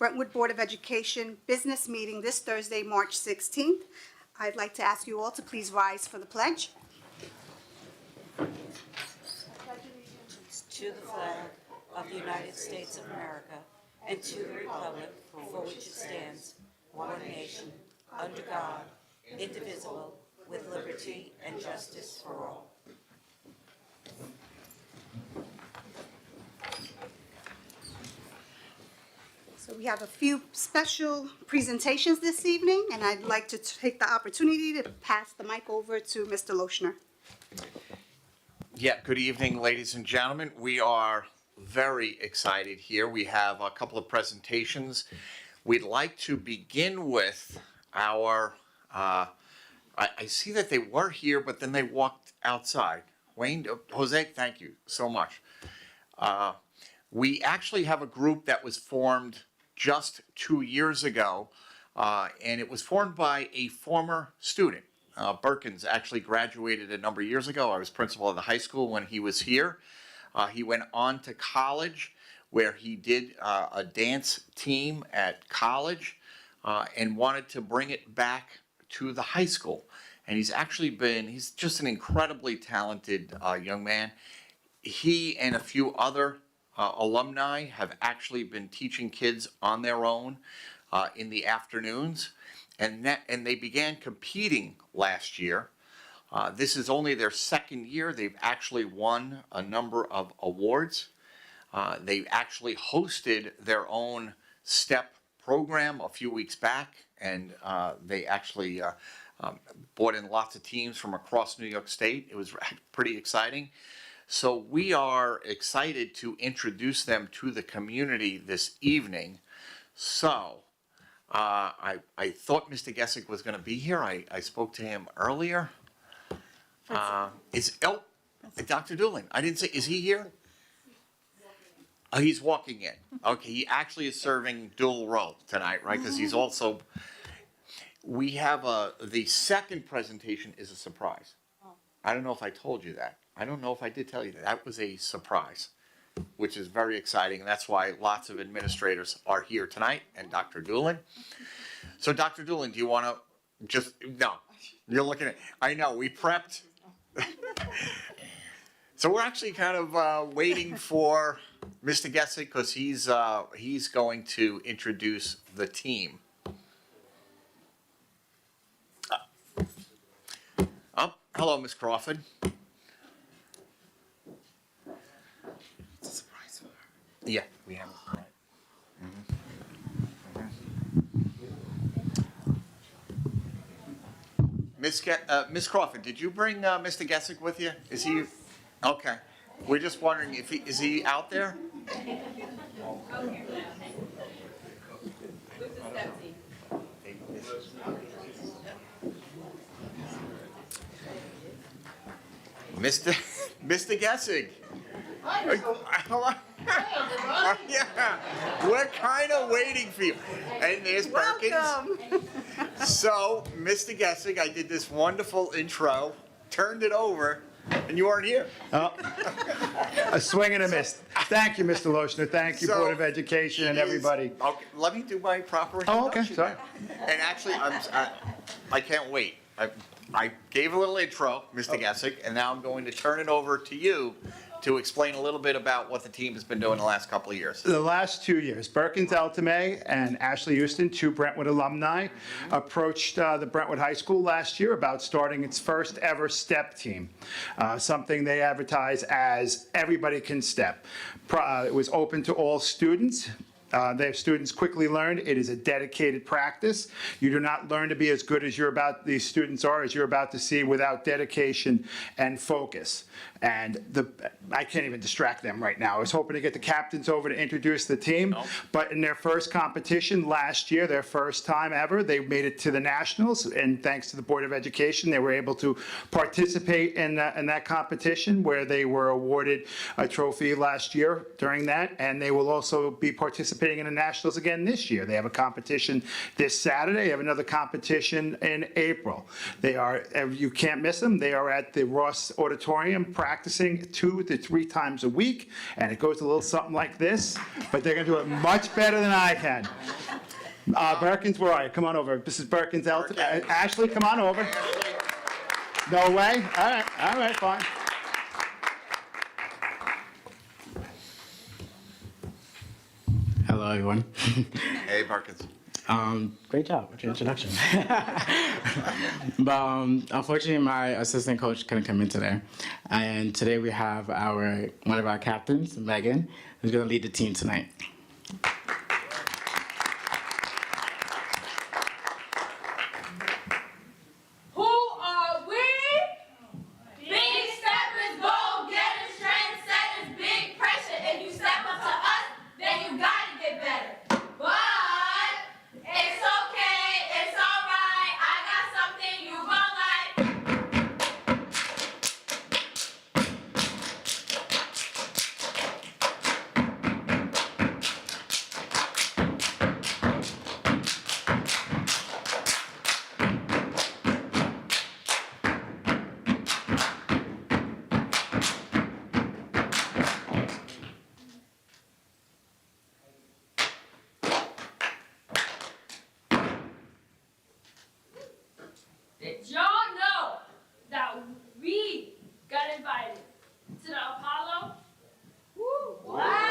Brentwood Board of Education business meeting this Thursday, March 16th. I'd like to ask you all to please rise for the pledge. To the flag of the United States of America and to the republic for which it stands, one nation, under God, indivisible, with liberty and justice for all. So we have a few special presentations this evening, and I'd like to take the opportunity to pass the mic over to Mr. Lochner. Yeah, good evening, ladies and gentlemen. We are very excited here. We have a couple of presentations. We'd like to begin with our, I see that they were here, but then they walked outside. Wayne, Jose, thank you so much. We actually have a group that was formed just 2 years ago, and it was formed by a former student. Berkins actually graduated a number of years ago. I was principal of the high school when he was here. He went on to college where he did a dance team at college and wanted to bring it back to the high school. And he's just an incredibly talented young man. He and a few other alumni have actually been teaching kids on their own in the afternoons. And they began competing last year. This is only their second year. They've actually won a number of awards. They actually hosted their own STEP program a few weeks back, and they actually brought in lots of teams from across New York State. It was pretty exciting. So we are excited to introduce them to the community this evening. So I thought Mr. Gessick was going to be here. I spoke to him earlier. Dr. Doolin, I didn't say, is he here? Oh, he's walking in. Okay, he actually is serving dual role tonight, right? Because he's also, we have the second presentation is a surprise. I don't know if I told you that. I don't know if I did tell you that. That was a surprise, which is very exciting. And that's why lots of administrators are here tonight, and Dr. Doolin. So Dr. Doolin, do you want to no, you're looking at, I know, we prepped. So we're actually kind of waiting for Mr. Gessick because he's going to introduce the team. Hello, Ms. Crawford. It's a surprise for her. Yeah, we have it. Right. Ms. Crawford, did you bring Mr. Gessick with you? Is he? Okay. We're just wondering if is he out there? Mr. Gessick. Hi. Yeah, we're kind of waiting for you. And there's Perkins. Welcome. So, Mr. Gessick, I did this wonderful intro, turned it over, and you weren't here. Oh, a swing and a miss. Thank you, Mr. Lochner. Thank you, So, Board of Education and everybody. Okay, let me do my proper Oh, introduction. okay, sorry. And actually, I can't wait. I gave a little intro, Mr. Gessick, and now I'm going to turn it over to you to explain a little bit about what the team has been doing the last couple of years. The last 2 years, Berkins Altame and Ashley Houston, two Brentwood alumni, approached the Brentwood High School last year about starting its first ever STEP team, something they advertise as everybody can step. It was open to all students. Their students quickly learned it is a dedicated practice. You do not learn to be as good as these students are, as you're about to see, without dedication and focus. And I can't even distract them right now. I was hoping to get the captains over to introduce the team, but in their first competition last year, their first time ever, they made it to the Nationals, and thanks to the Board of Education, they were able to participate in that competition, where they were awarded a trophy last year during that, and they will also be participating participating in the Nationals again this year. They have a competition this Saturday. They have another competition in April. They are, you can't miss them. They are at the Ross Auditorium practicing 2 to 3 times a week, and it goes a little something like this, but they're going to do it much better than I can. Perkins, where are you? Come on over. This is Perkins. Ashley, come on over. No way? All right, fine. Hello, everyone. Hey, Perkins. Great job with your introduction. But unfortunately, my assistant coach couldn't come in today. And today we have one of our captains, Megan, who's going to lead the team tonight. Who are we? Big steppers, go-getters, trendsetters, big pressure. If you step up to us, then you gotta get better. But it's okay, it's alright. I got something you gon' like. Did y'all know that we got invited to the Apollo? Woo! Wow!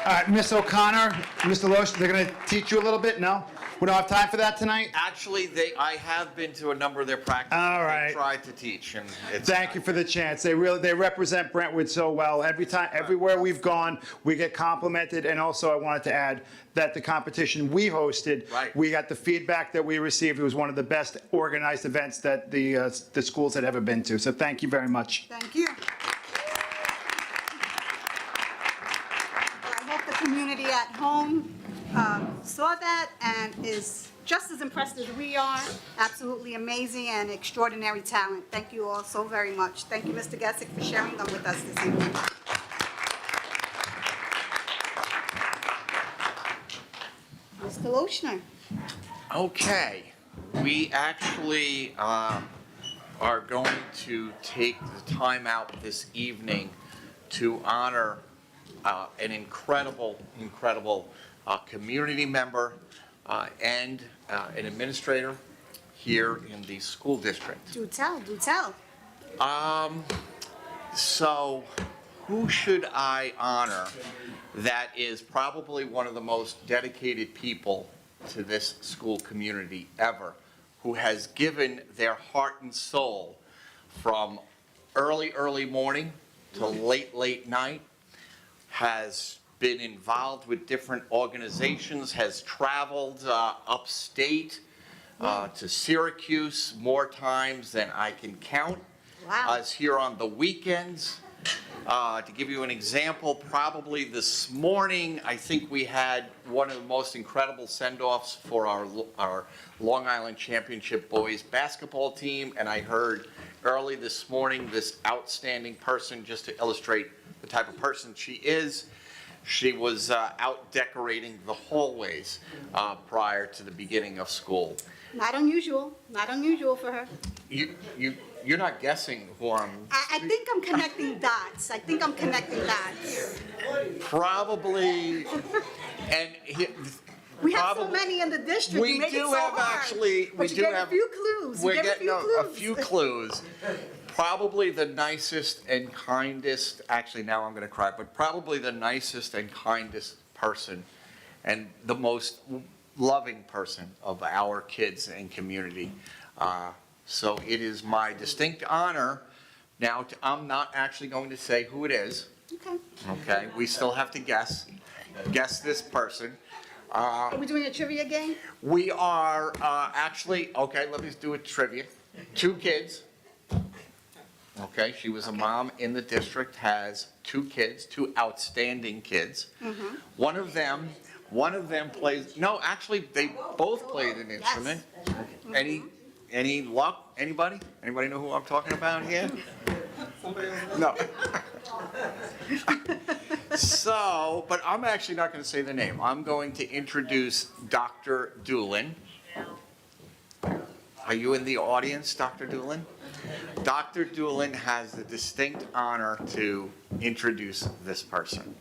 All right, Miss O'Connor, Mr. Loesch, they're going to teach you a little bit? No? We don't have time for that tonight? Actually, I have been to a number of their practices. All right. They tried to teach, and it's. Thank you for the chance. They represent Brentwood so well. Everywhere we've gone, we get complimented. And also, I wanted to add that the competition we hosted, Right. we got the feedback that we received. It was one of the best organized events that the schools had ever been to. So thank you very much. Thank you. I hope the community at home saw that and is just as impressed as we are. Absolutely amazing and extraordinary talent. Thank you all so very much. Thank you, Mr. Gessick, for sharing them with us this evening. Mr. Lochner. Okay, we actually are going to take the time out this evening to honor an incredible community member and an administrator here in the school district. Do tell, do tell. So who should I honor that is probably one of the most dedicated people to this school community ever, who has given their heart and soul from early morning to late night, has been involved with different organizations, has traveled upstate to Syracuse more times than I can count. Wow. Is here on the weekends. To give you an example, probably this morning, I think we had one of the most incredible send-offs for our Long Island Championship boys basketball team, and I heard early this morning this outstanding person, just to illustrate the type of person she is. She was out decorating the hallways prior to the beginning of school. Not unusual, not unusual for her. You're not guessing who I'm. I think I'm connecting dots. Probably, and We have so probably- many in the district. We You make it do so have hard. actually, we But you do gave have. a few clues. You We're gave getting a a few few clues. Probably the nicest and kindest, actually now I'm gonna cry, but probably the nicest and kindest person and the most loving person of our kids and community. So it is my distinct honor. Now, I'm not actually going to say who it is, Okay. okay? We still have to guess this person. Are we doing a trivia game? We are actually, okay, let me do a trivia. 2 kids. Okay, she was a mom in the district, has 2 kids, 2 outstanding kids. One of them plays, no, actually, they both played an instrument. Any luck? Anybody? Anybody know who I'm talking about here? No. So, but I'm actually not going to say the name. I'm going to introduce Dr. Doolin. Are you in the audience, Dr. Doolin? Dr. Doolin has the distinct honor to introduce this person.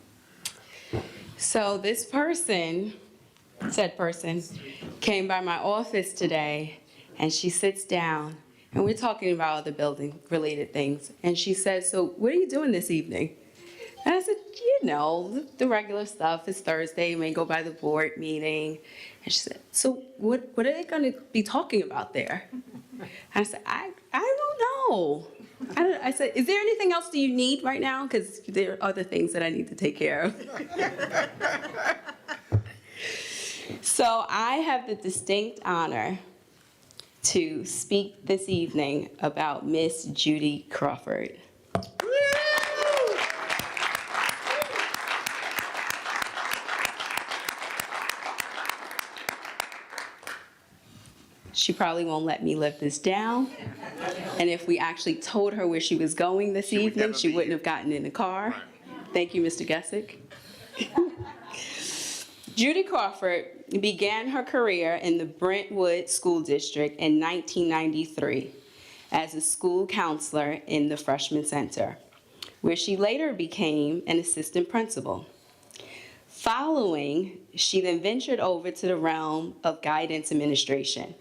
So this person, said person, came by my office today, and she sits down, and we're talking about other building-related things, and she says, "So what are you doing this evening?" And I said, "You know, the regular stuff. It's Thursday, you may go by the board meeting." And she said, "So what are they going to be talking about there?" And I said, I don't know. I said, "Is there anything else that you need right now? Because there are other things that I need to take care of." So I have the distinct honor to speak this evening about Miss Judy Crawford. She probably won't let me live this down. And if we actually told her where she was going this She would evening, never she be wouldn't here. have gotten in the car. Thank you, Mr. Gessick. Judy Crawford began her career in the Brentwood School District in 1993 as a school counselor in the Freshman Center, where she later became an assistant principal. Following, she then ventured over to the realm of guidance administration,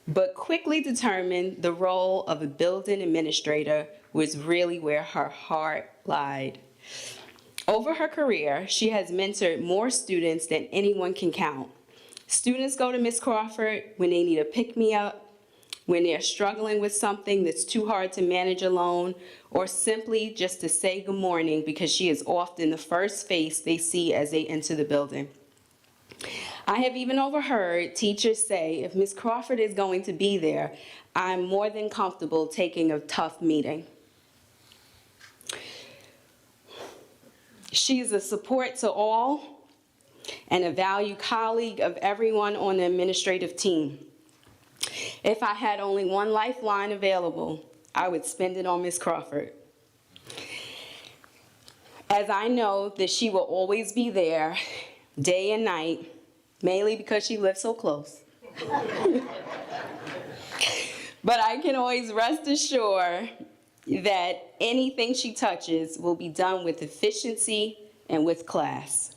but quickly determined the role of a building administrator was really where her heart lied. Over her career, she has mentored more students than anyone can count. Students go to Miss Crawford when they need a pick-me-up, when they're struggling with something that's too hard to manage alone, or simply just to say good morning because she is often the first face they see as they enter the building. I have even overheard teachers say, if Miss Crawford is going to be there, I'm more than comfortable taking a tough meeting. She is a support to all and a valued colleague of everyone on the administrative team. If I had only one lifeline available, I would spend it on Miss Crawford. As I know that she will always be there, day and night, mainly because she lives so close. But I can always rest assured that anything she touches will be done with efficiency and with class.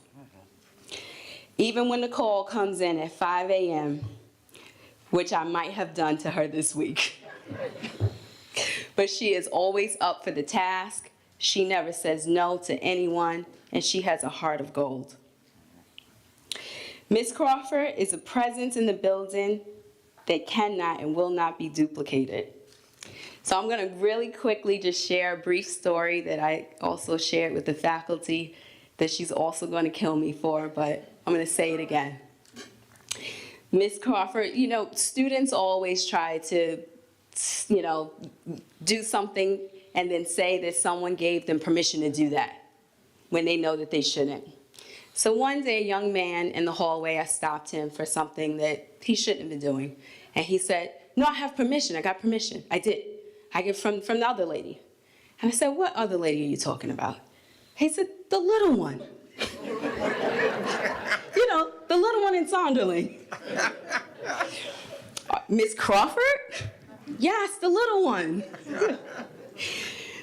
Even when the call comes in at 5 a.m., which I might have done to her this week. But she is always up for the task. She never says no to anyone, and she has a heart of gold. Miss Crawford is a presence in the building that cannot and will not be duplicated. So I'm going to really quickly just share a brief story that I also shared with the faculty that she's also going to kill me for, but I'm going to say it again. Miss Crawford, you know, students always try to, you know, do something and then say that someone gave them permission to do that when they know that they shouldn't. So one day, a young man in the hallway, I stopped him for something that he shouldn't have been doing. And he said, "No, I have permission. I got permission. I did. I get from the other lady." And I said, "What other lady are you talking about?" He said, "The little one." You know, the little one in Sonderling. Miss Crawford? Yes, the little one.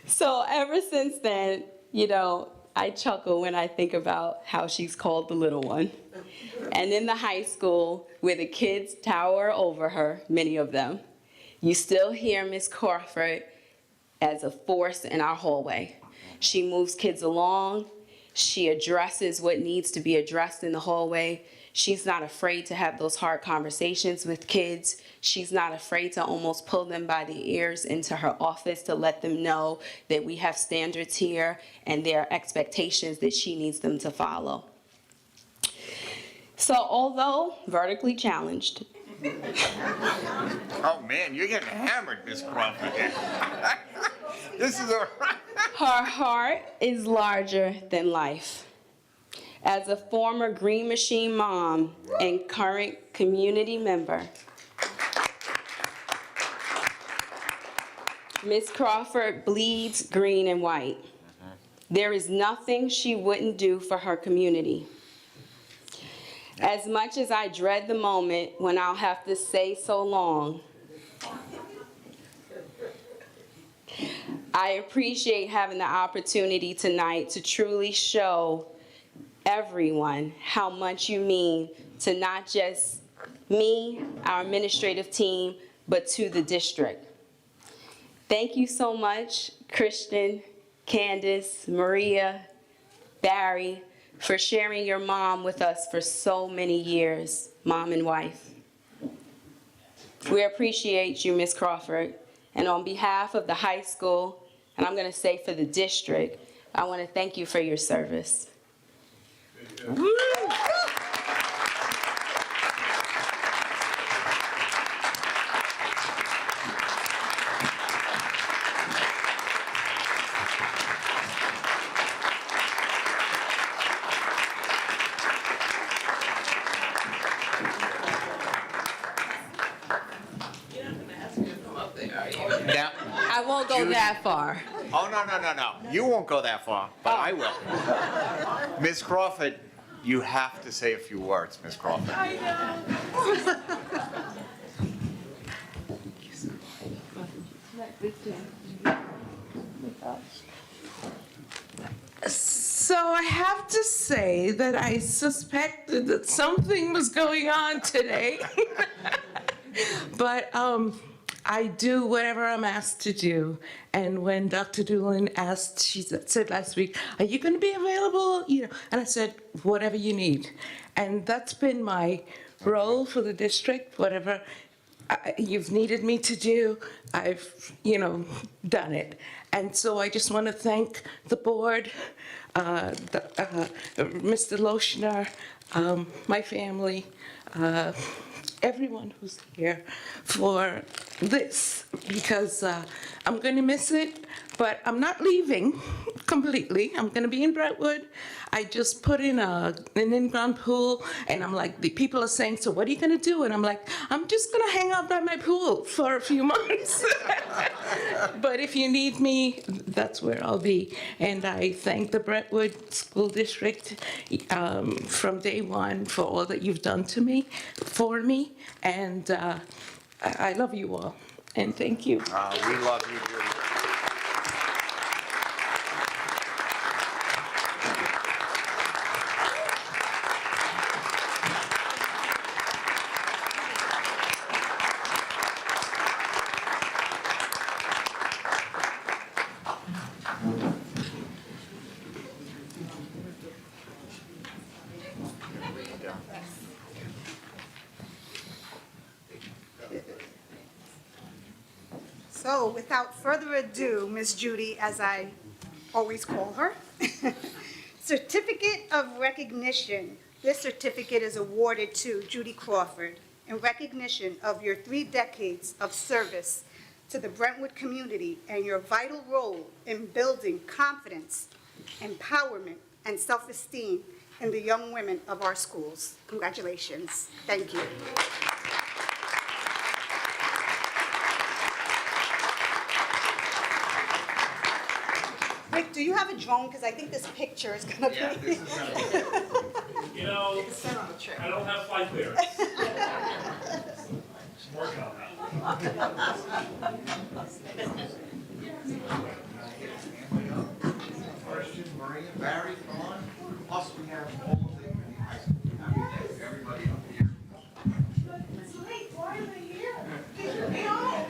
So ever since then, I chuckle when I think about how she's called the little one. And in the high school, where the kids tower over her, many of them, you still hear Miss Crawford as a force in our hallway. She moves kids along. She addresses what needs to be addressed in the hallway. She's not afraid to have those hard conversations with kids. She's not afraid to almost pull them by the ears into her office to let them know that we have standards here and there are expectations that she needs them to follow. So although vertically challenged, Oh, man, you're getting hammered, Miss Crawford. This is a... her heart is larger than life. As a former Green Machine mom and current community member, Miss Crawford bleeds green and white. There is nothing she wouldn't do for her community. As much as I dread the moment when I'll have to say so long, I appreciate having the opportunity tonight to truly show everyone how much you mean to not just me, our administrative team, but to the district. Thank you so much, Christian, Candace, Maria, Barry, for sharing your mom with us for so many years, mom and wife. We appreciate you, Ms. Crawford. And on behalf of the high school, and I'm going to say for the district, I want to thank you for your service. Woo! Now, I won't go Judy. that far. oh, no. You won't go that far, but I will. Miss Crawford, you have to say a few words, Miss Crawford. I know. So I have to say that I suspected that something was going on today. But I do whatever I'm asked to do. And when Dr. Doolin asked, she said last week, are you going to be available? And I said, whatever you need. And that's been my role for the district, whatever you've needed me to do, I've, done it. And so I just want to thank the board, Mr. Loshner, my family, everyone who's here for this, because I'm going to miss it, but I'm not leaving completely. I'm going to be in Brentwood. I just put in an in-ground pool, and I'm like, the people are saying, so what are you going to do? And I'm like, I'm just going to hang out by my pool for a few months. But if you need me, that's where I'll be. And I thank the Brentwood School District from day one for all that you've done to me, for me, and I love you all, and thank you. We love you, Judy. So without further ado, Miss Judy, as I always call her, Certificate of Recognition. This certificate is awarded to Judy Crawford in recognition of your 3 decades of service to the Brentwood community and your vital role in building confidence, empowerment, and self-esteem in the young women of our schools. Congratulations. Thank you. Rick, do you have a drone? Because I think this picture is going to be... I don't have flight clearance. Christian, Maria, Barry, come on. Plus, we have all of the high school. Everybody up here. It's late, why are they here? Get me home.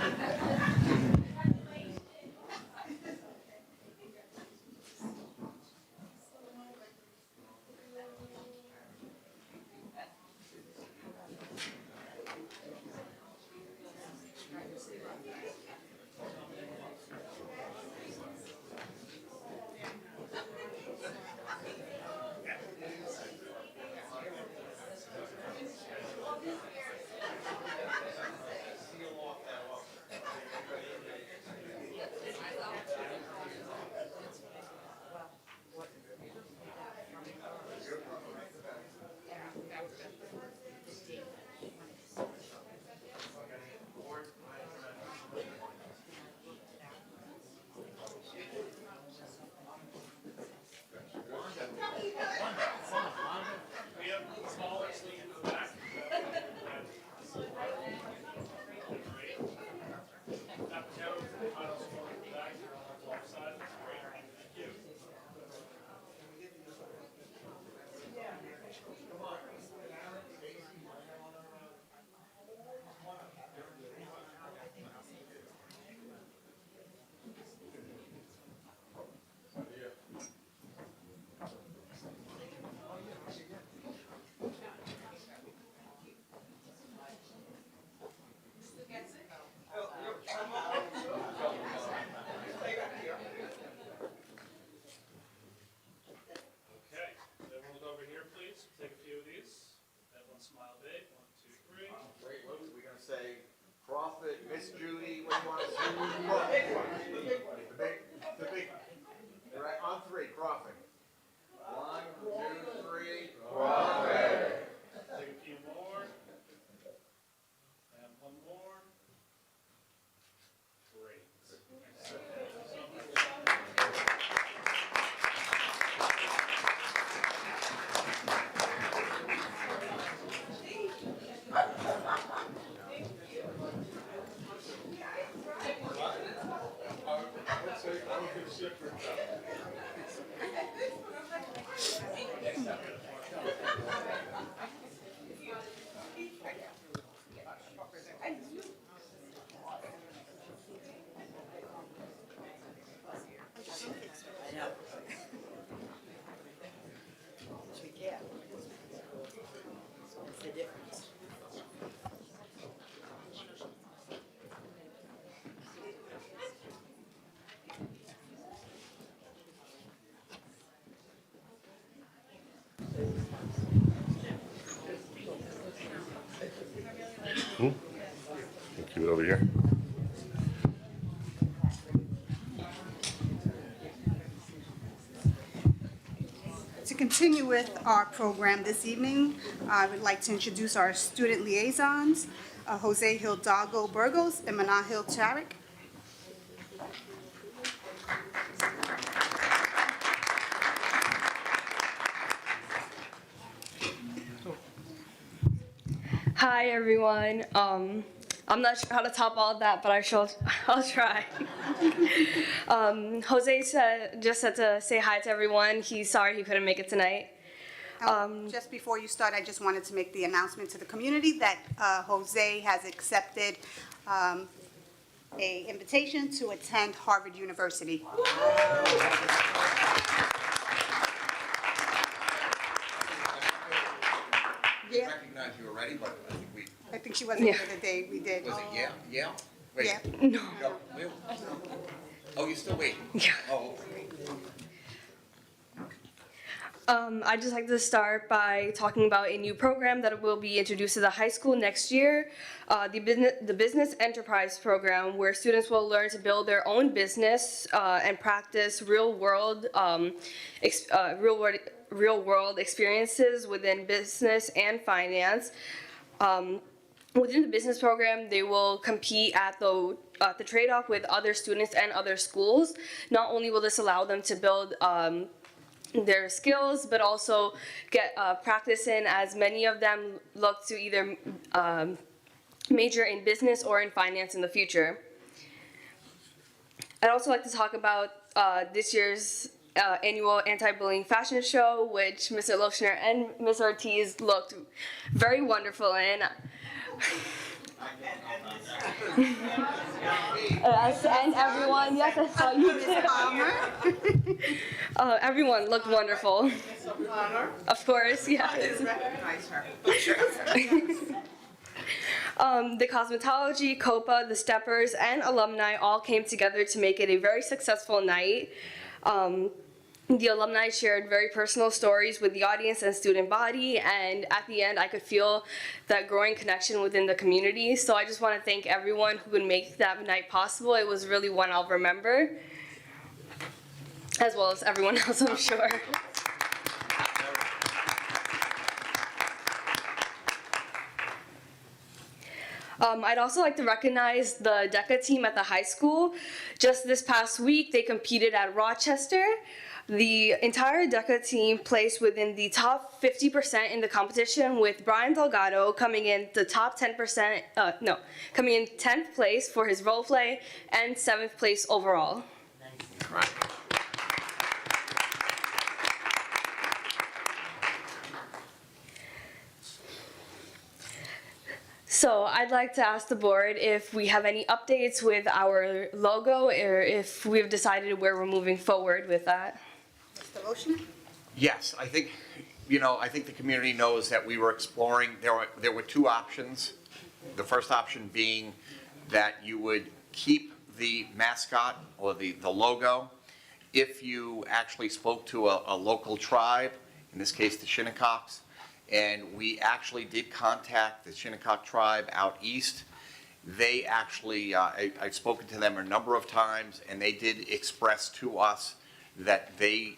Okay, everyone look over here, please. Take a few of these. Everyone smile big. 1, 2, 3. Wait, what are we gonna say? Crawford, Miss Judy, what do you want to say? The big, all right, on three, Crawford. 1, 2, 3, Crawford. Take a few more. And one more. Great. Keep it over here. To continue with our program this evening, I would like to introduce our student liaisons, Jose Hidalgo Burgos and Manahil Charik. Hi everyone. I'm not sure how to top all of that, but I'll try. Jose just said to say hi to everyone. He's sorry he couldn't make it tonight. Just before you start, I just wanted to make the announcement to the community that Jose has accepted an invitation to attend Harvard University. Yeah, Recognize you already, but I think we, I think she wasn't here the day we did. was it yeah? Yeah? Wait. Yeah. No. No, wait. Oh, you're still waiting? Yeah. Oh, I'd just like to start by talking about a new program that will be introduced to the high school next year, the Business Enterprise Program, where students will learn to build their own business and practice real-world experiences within business and finance. Within the business program, they will compete at the trade-off with other students and other schools. Not only will this allow them to build their skills, but also get practice in, as many of them look to either major in business or in finance in the future. I'd also like to talk about this year's annual anti-bullying fashion show, which Mr. Lochner and Ms. Ortiz looked very wonderful in. And everyone, yes, I saw you too. Everyone looked wonderful. Of course, yes. The cosmetology, COPA, the steppers, and alumni all came together to make it a very successful night. The alumni shared very personal stories with the audience and student body, and at the end I could feel that growing connection within the community. So I just want to thank everyone who would make that night possible. It was really one I'll remember, as well as everyone else, I'm sure. I'd also like to recognize the DECA team at the high school. Just this past week, they competed at Rochester. The entire DECA team placed within the top 50% in the competition, with Brian Delgado coming in the top 10%, coming in 10th place for his role play and 7th place overall. Right. So I'd like to ask the board if we have any updates with our logo, or if we've decided where we're moving forward with that. Mr. Lochner? Yes, I think, I think the community knows that we were exploring, there were two options. The first option being that you would keep the mascot or the logo if you actually spoke to a local tribe, in this case the Shinnecox. And we actually did contact the Shinnecock tribe out east. They actually, I've spoken to them a number of times, and they did express to us that they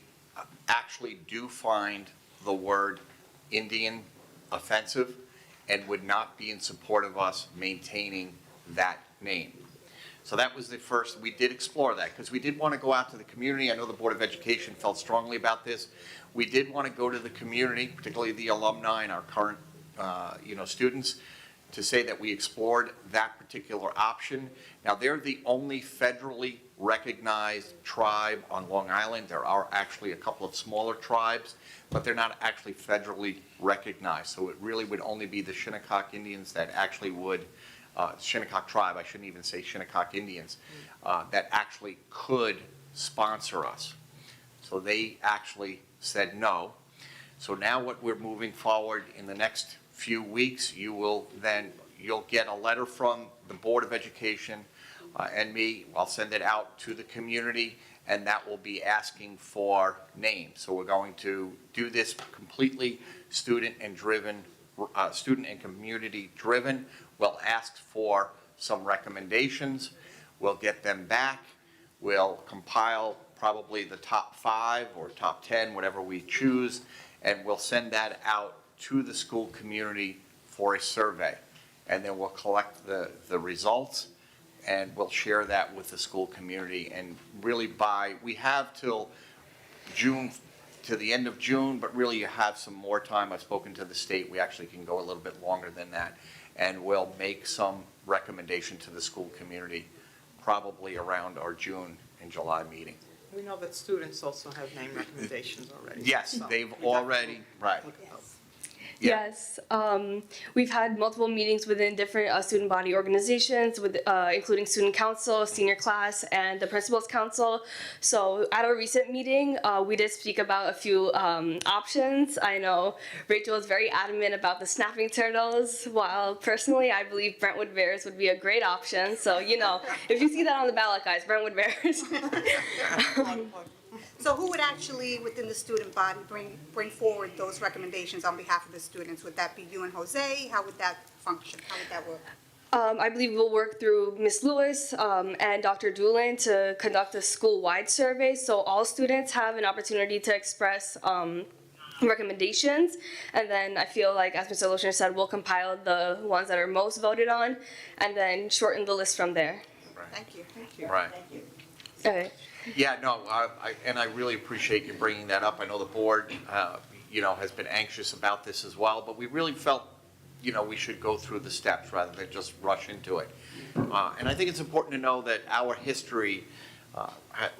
actually do find the word Indian offensive and would not be in support of us maintaining that name. So that was the first, we did explore that, because we did want to go out to the community. I know the Board of Education felt strongly about this. We did want to go to the community, particularly the alumni and our current, students, to say that we explored that particular option. Now, they're the only federally recognized tribe on Long Island. There are actually a couple of smaller tribes, but they're not actually federally recognized. So it really would only be the Shinnecock Indians that actually would, Shinnecock tribe, I shouldn't even say Shinnecock Indians, that actually could sponsor us. So they actually said no. So now what we're moving forward in the next few weeks, you'll get a letter from the Board of Education and me. I'll send it out to the community, and that will be asking for names. So we're going to do this completely student and community driven. We'll ask for some recommendations. We'll get them back. We'll compile probably the top 5 or top 10, whatever we choose, and we'll send that out to the school community for a survey. And then we'll collect the results, and we'll share that with the school community. And really we have till June, to the end of June, but really you have some more time. I've spoken to the state. We actually can go a little bit longer than that. And we'll make some recommendation to the school community probably around our June and July meeting. We know that students also have name recommendations already. Yes, so they've we already, right. look at those. Yeah. Yes, we've had multiple meetings within different student body organizations, with including student council, senior class, and the principals council. So at our recent meeting, we did speak about a few options. I know Rachel was very adamant about the snapping turtles, while personally I believe Brentwood Bears would be a great option. So, if you see that on the ballot, guys, Brentwood Bears. So who would actually, within the student body, bring forward those recommendations on behalf of the students? Would that be you and Jose? How would that function? How would that work? I believe we'll work through Ms. Lewis and Dr. Doolin to conduct a school-wide survey, so all students have an opportunity to express recommendations, and then I feel like, as Mr. Lochner said, we'll compile the ones that are most voted on, and then shorten the list from there. Thank you. Thank you. Right. Thank you. Okay. Yeah, no, I really appreciate you bringing that up. I know the board, has been anxious about this as well, but we really felt we should go through the steps rather than just rush into it. And I think it's important to know that our history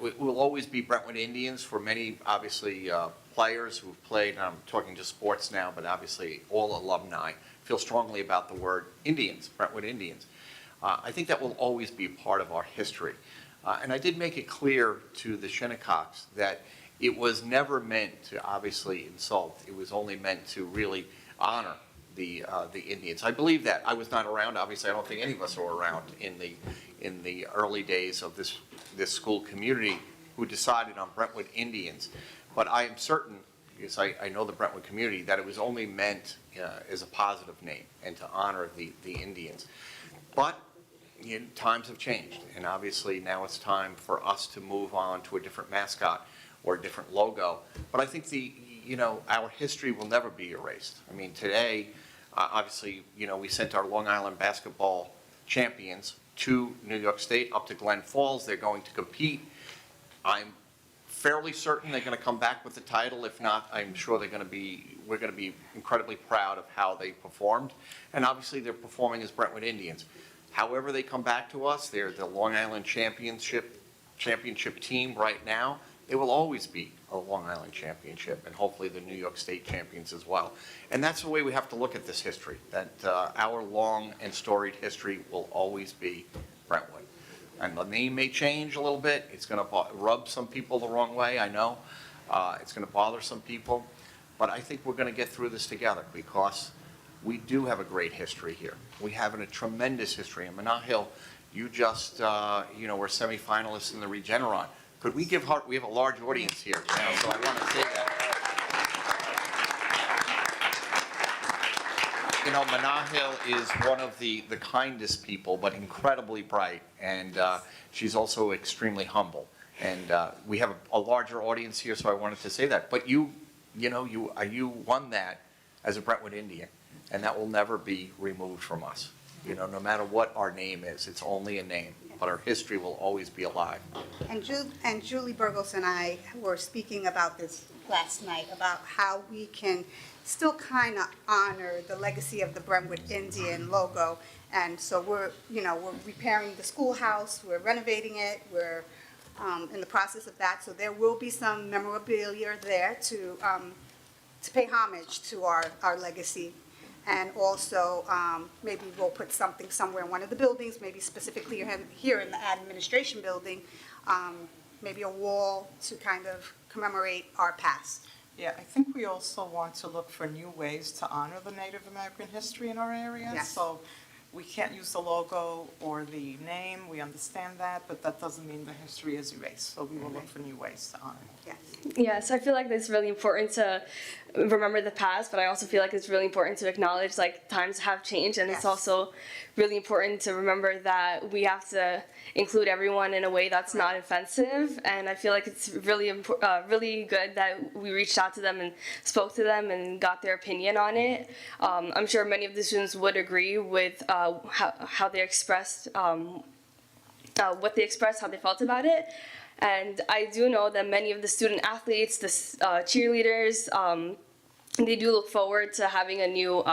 will always be Brentwood Indians for many, obviously, players who've played, and I'm talking just sports now, but obviously all alumni feel strongly about the word Indians, Brentwood Indians. I think that will always be part of our history. And I did make it clear to the Shinnecocks that it was never meant to obviously insult. It was only meant to really honor the Indians. I believe that. I was not around. Obviously, I don't think any of us were around in the early days of this school community who decided on Brentwood Indians. But I am certain, because I know the Brentwood community, that it was only meant as a positive name and to honor the Indians. But times have changed, and obviously now it's time for us to move on to a different mascot or a different logo. But I think our history will never be erased. I mean, today, obviously, we sent our Long Island basketball champions to New York State, up to Glen Falls. They're going to compete. I'm fairly certain they're going to come back with the title. If not, I'm sure we're going to be incredibly proud of how they performed. And obviously, they're performing as Brentwood Indians. However they come back to us, they're the Long Island championship team right now. They will always be a Long Island championship, and hopefully the New York State champions as well. And that's the way we have to look at this history, that our long and storied history will always be Brentwood. And the name may change a little bit. It's going to rub some people the wrong way, I know. It's going to bother some people. But I think we're going to get through this together, because we do have a great history here. We have a tremendous history. In Monahill, you just, were semifinalists in the Regeneron. Could we give we have a large audience here now, so I want to say that. Monahill is one of the kindest people, but incredibly bright, and she's also extremely humble. And we have a larger audience here, so I wanted to say that. But you won that as a Brentwood Indian, and that will never be removed from us. No matter what our name is, it's only a name, but our history will always be alive. And Julie Burgos and I were speaking about this last night, about how we can still kind of honor the legacy of the Brentwood Indian logo. And so we're repairing the schoolhouse, we're renovating it, we're in the process of that. So there will be some memorabilia there to pay homage to our legacy. And also, maybe we'll put something somewhere in one of the buildings, maybe specifically here in the administration building, maybe a wall to kind of commemorate our past. Yeah, I think we also want to look for new ways to honor the Native American history in our area. Yes. So we can't use the logo or the name, we understand that, but that doesn't mean the history is erased. So we will look for new ways to honor it. Yes. Yes, I feel like it's really important to remember the past, but I also feel like it's really important to acknowledge times have changed, and it's Yes. also really important to remember that we have to include everyone in a way that's not offensive. And I feel like it's really really good that we reached out to them and spoke to them and got their opinion on it. I'm sure many of the students would agree with how they expressed what they expressed, how they felt about it. And I do know that many of the student athletes, the cheerleaders, they do look forward to having a new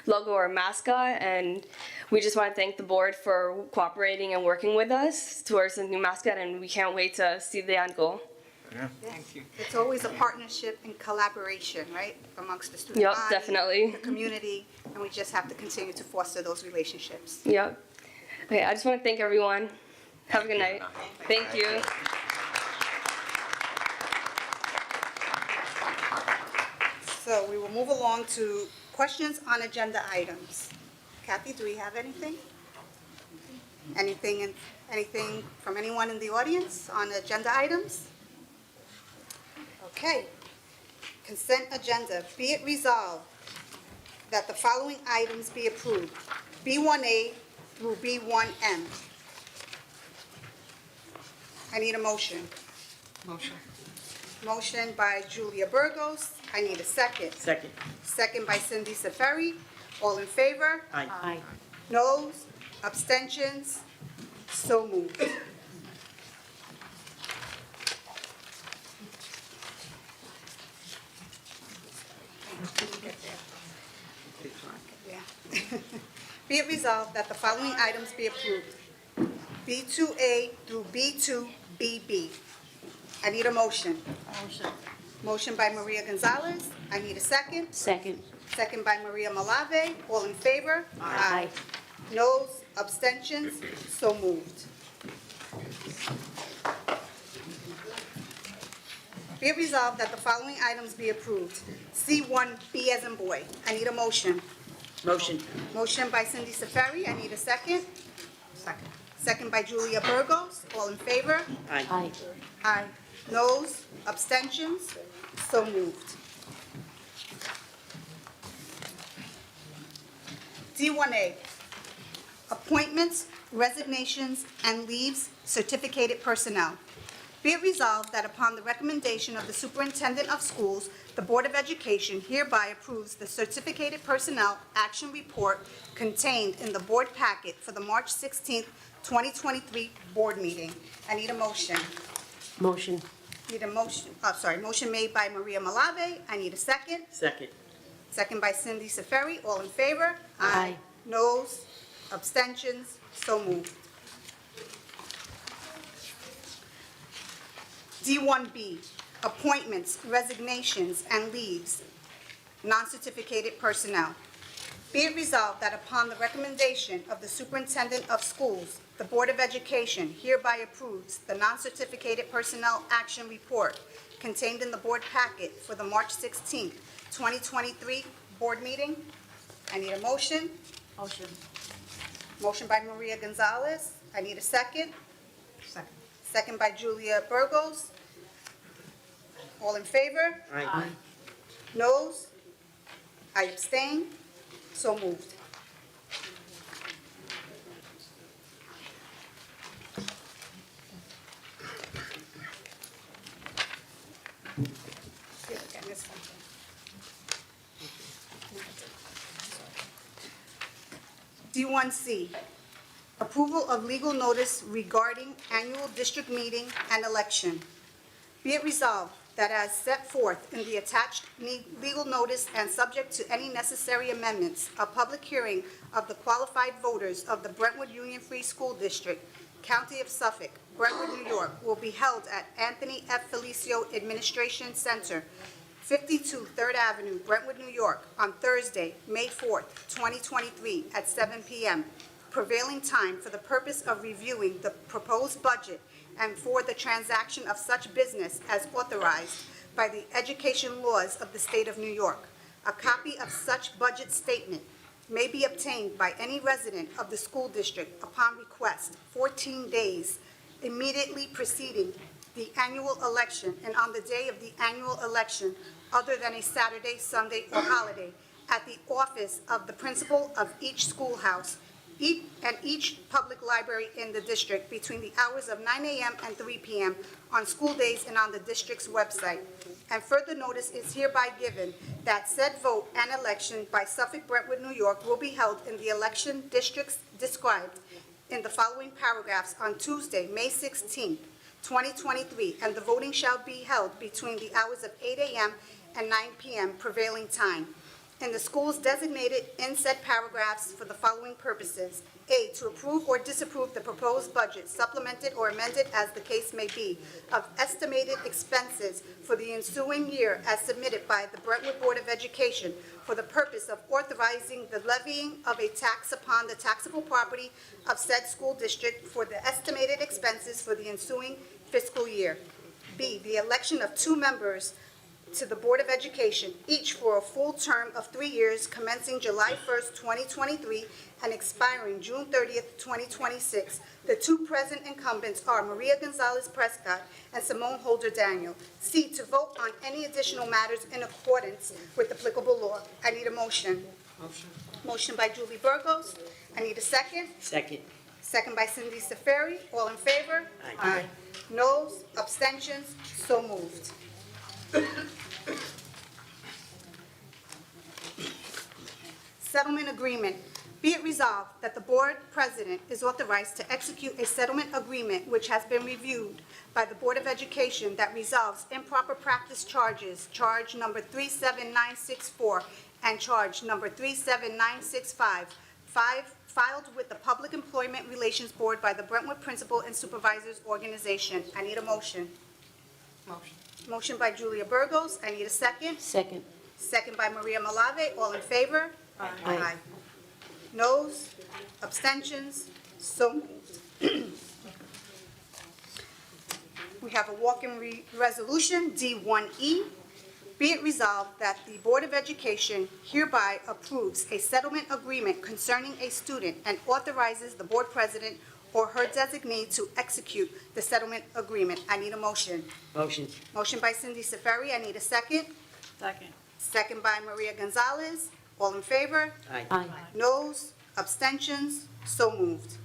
logo or mascot, and we just want to thank the board for cooperating and working with us towards the new mascot, and we can't wait to see the end goal. Yeah. Thank you. It's always a partnership and collaboration, right, amongst the student Yep, body, definitely. the community, and we just have to continue to foster those relationships. Yep. Okay, I just want to thank everyone. Have a good night. Thank you. So we will move along to questions on agenda items. Kathy, do we have anything? Anything from anyone in the audience on agenda items? Okay. Consent agenda. Be it resolved that the following items be approved: B1A through B1M. I need a motion. Motion. Motion by Julia Burgos. I need a second. Second. Second by Cindy Seferi. All in favor? Aye. Noes? Abstentions? So moved. Yeah. resolved that the following items be approved. B2A through B2BB. I need a motion. Motion. Motion by Maria Gonzalez. I need a second. Second. Second by Maria Malave. All in favor? Aye. Noes, abstentions, so moved. Be it resolved that the following items be approved. C1B as in boy. I need a motion. Motion. Motion by Cindy Seferi. I need a second. Second. Second by Julia Burgos. All in favor? Aye. Aye. Noes, abstentions, so moved. D1A, appointments, resignations, and leaves, certificated personnel. Be it resolved that upon the recommendation of the Superintendent of Schools, the Board of Education hereby approves the certificated personnel action report contained in the board packet for the March 16th, 2023 board meeting. I need a motion. Motion. Need a motion, motion made by Maria Malave. I need a second. Second. Second by Cindy Seferi. All in favor? Aye. Noes, abstentions, so moved. D1B, appointments, resignations, and leaves, non-certificated personnel. Be it resolved that upon the recommendation of the Superintendent of Schools, the Board of Education hereby approves the non-certificated personnel action report contained in the board packet for the March 16th, 2023 board meeting. I need a motion. Motion. Motion by Maria Gonzalez. I need a second. Second. Second by Julia Burgos. All in favor? Aye. Noes? I abstain. So moved. Here, again, this one. D1C, approval of legal notice regarding annual district meeting and election. Be it resolved that as set forth in the attached legal notice and subject to any necessary amendments, a public hearing of the qualified voters of the Brentwood Union Free School District, County of Suffolk, Brentwood, New York, will be held at Anthony F. Felicio Administration Center, 52 3rd Avenue, Brentwood, New York, on Thursday, May 4th, 2023, at 7 p.m. prevailing time for the purpose of reviewing the proposed budget and for the transaction of such business as authorized by the education laws of the state of New York. A copy of such budget statement may be obtained by any resident of the school district upon request 14 days immediately preceding the annual election and on the day of the annual election other than a Saturday, Sunday, or holiday at the office of the principal of each schoolhouse and each public library in the district between the hours of 9 a.m. and 3 p.m. on school days and on the district's website. And further notice is hereby given that said vote and election by Suffolk Brentwood, New York will be held in the election districts described in the following paragraphs on Tuesday, May 16th, 2023, and the voting shall be held between the hours of 8 a.m. and 9 p.m. prevailing time. In the schools designated in said paragraphs for the following purposes. A, to approve or disapprove the proposed budget, supplemented or amended as the case may be, of estimated expenses for the ensuing year as submitted by the Brentwood Board of Education for the purpose of authorizing the levying of a tax upon the taxable property of said school district for the estimated expenses for the ensuing fiscal year. B, the election of 2 members to the Board of Education, each for a full term of 3 years commencing July 1st, 2023 and expiring June 30th, 2026. The 2 present incumbents are Maria Gonzalez Prescott and Simone Holder Daniel. C, to vote on any additional matters in accordance with applicable law. I need a motion. Motion. Motion by Julie Burgos. I need a second. Second. Second by Cindy Seferi. All in favor? Aye. Noes, abstentions, so moved. Settlement agreement. Be it resolved that the board president is authorized to execute a settlement agreement which has been reviewed by the Board of Education that resolves improper practice charges, charge number 37964 and charge number 37965, filed with the Public Employment Relations Board by the Brentwood Principal and Supervisors Organization. I need a motion. Motion. Motion by Julia Burgos. I need a second. Second. Second by Maria Malave. All in favor? Aye. Noes? Abstentions? So moved. We have a walk-in resolution, D1E. Be it resolved that the Board of Education hereby approves a settlement agreement concerning a student and authorizes the board president or her designee to execute the settlement agreement. I need a motion. Motion. Motion by Cindy Seferi. I need a second. Second. Second by Maria Gonzalez. All in favor? Aye. Noes? Abstentions? So moved.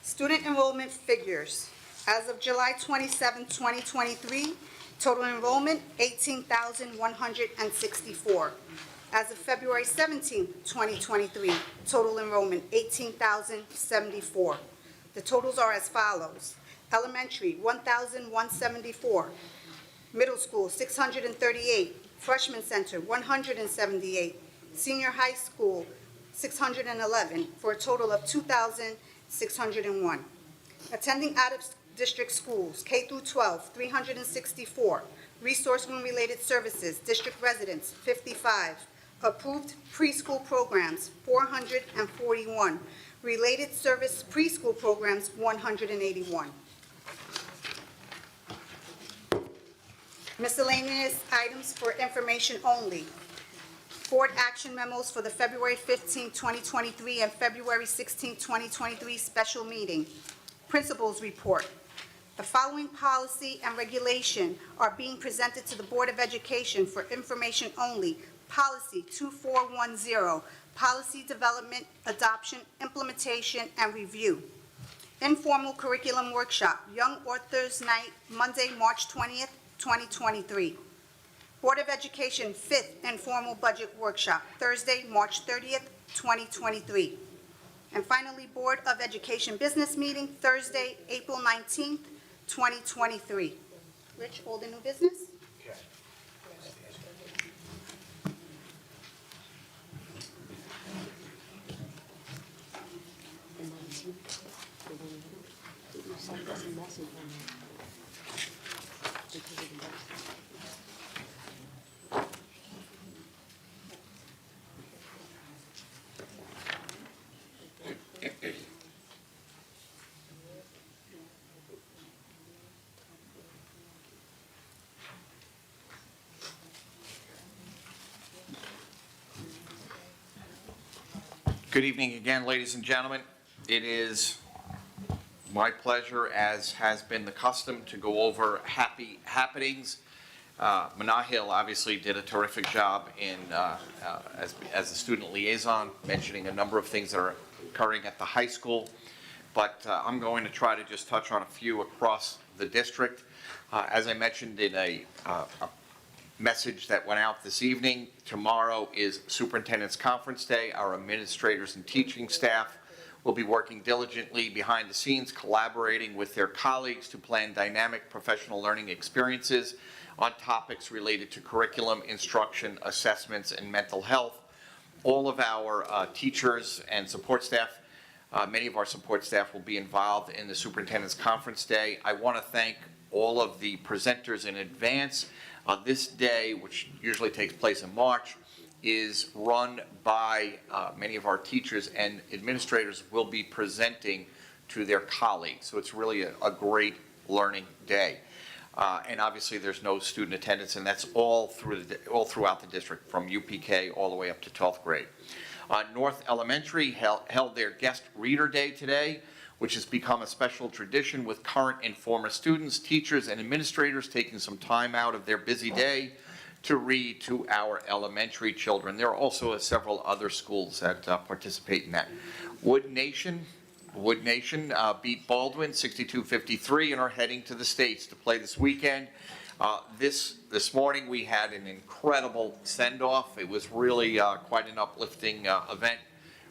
Student enrollment figures. As of July 27, 2023, total enrollment, 18,164. As of February 17, 2023, total enrollment, 18,074. The totals are as follows. Elementary, 1,174. Middle school, 638. Freshman center, 178. Senior high school, 611, for a total of 2,601. Attending out-of-district schools, K through 12, 364. Resource room-related services, district residents, 55. Approved preschool programs, 441. Related service preschool programs, 181. Miscellaneous items for information only. Board action memos for the February 15, 2023 and February 16, 2023 special meeting. Principals report. The following policy and regulation are being presented to the Board of Education for information only. Policy 2410, policy development, adoption, implementation, and review. Informal curriculum workshop, Young Authors Night, Monday, March 20th, 2023. Board of Education 5th Informal Budget Workshop, Thursday, March 30th, 2023. And finally, Board of Education Business Meeting, Thursday, April 19th, 2023. Rich, old and new business? Good evening again, ladies and gentlemen. It is my pleasure, as has been the custom, to go over happy happenings. Manahil obviously did a terrific job in as a student liaison, mentioning a number of things that are occurring at the high school. But I'm going to try to just touch on a few across the district. As I mentioned in a message that went out this evening, tomorrow is Superintendent's Conference Day. Our administrators and teaching staff will be working diligently behind the scenes, collaborating with their colleagues to plan dynamic professional learning experiences on topics related to curriculum, instruction, assessments, and mental health. All of our teachers and support staff, many of our support staff will be involved in the Superintendent's Conference Day. I want to thank all of the presenters in advance. This day, which usually takes place in March, is run by many of our teachers, and administrators will be presenting to their colleagues. So it's really a great learning day. And obviously there's no student attendance, and that's all throughout the district, from UPK all the way up to 12th grade. North Elementary held their guest reader day today, which has become a special tradition, with current and former students, teachers, and administrators taking some time out of their busy day to read to our elementary children. There are also several other schools that participate in that. Wood Nation beat Baldwin 62-53 and are heading to the States to play this weekend. This morning we had an incredible send-off. It was really quite an uplifting event.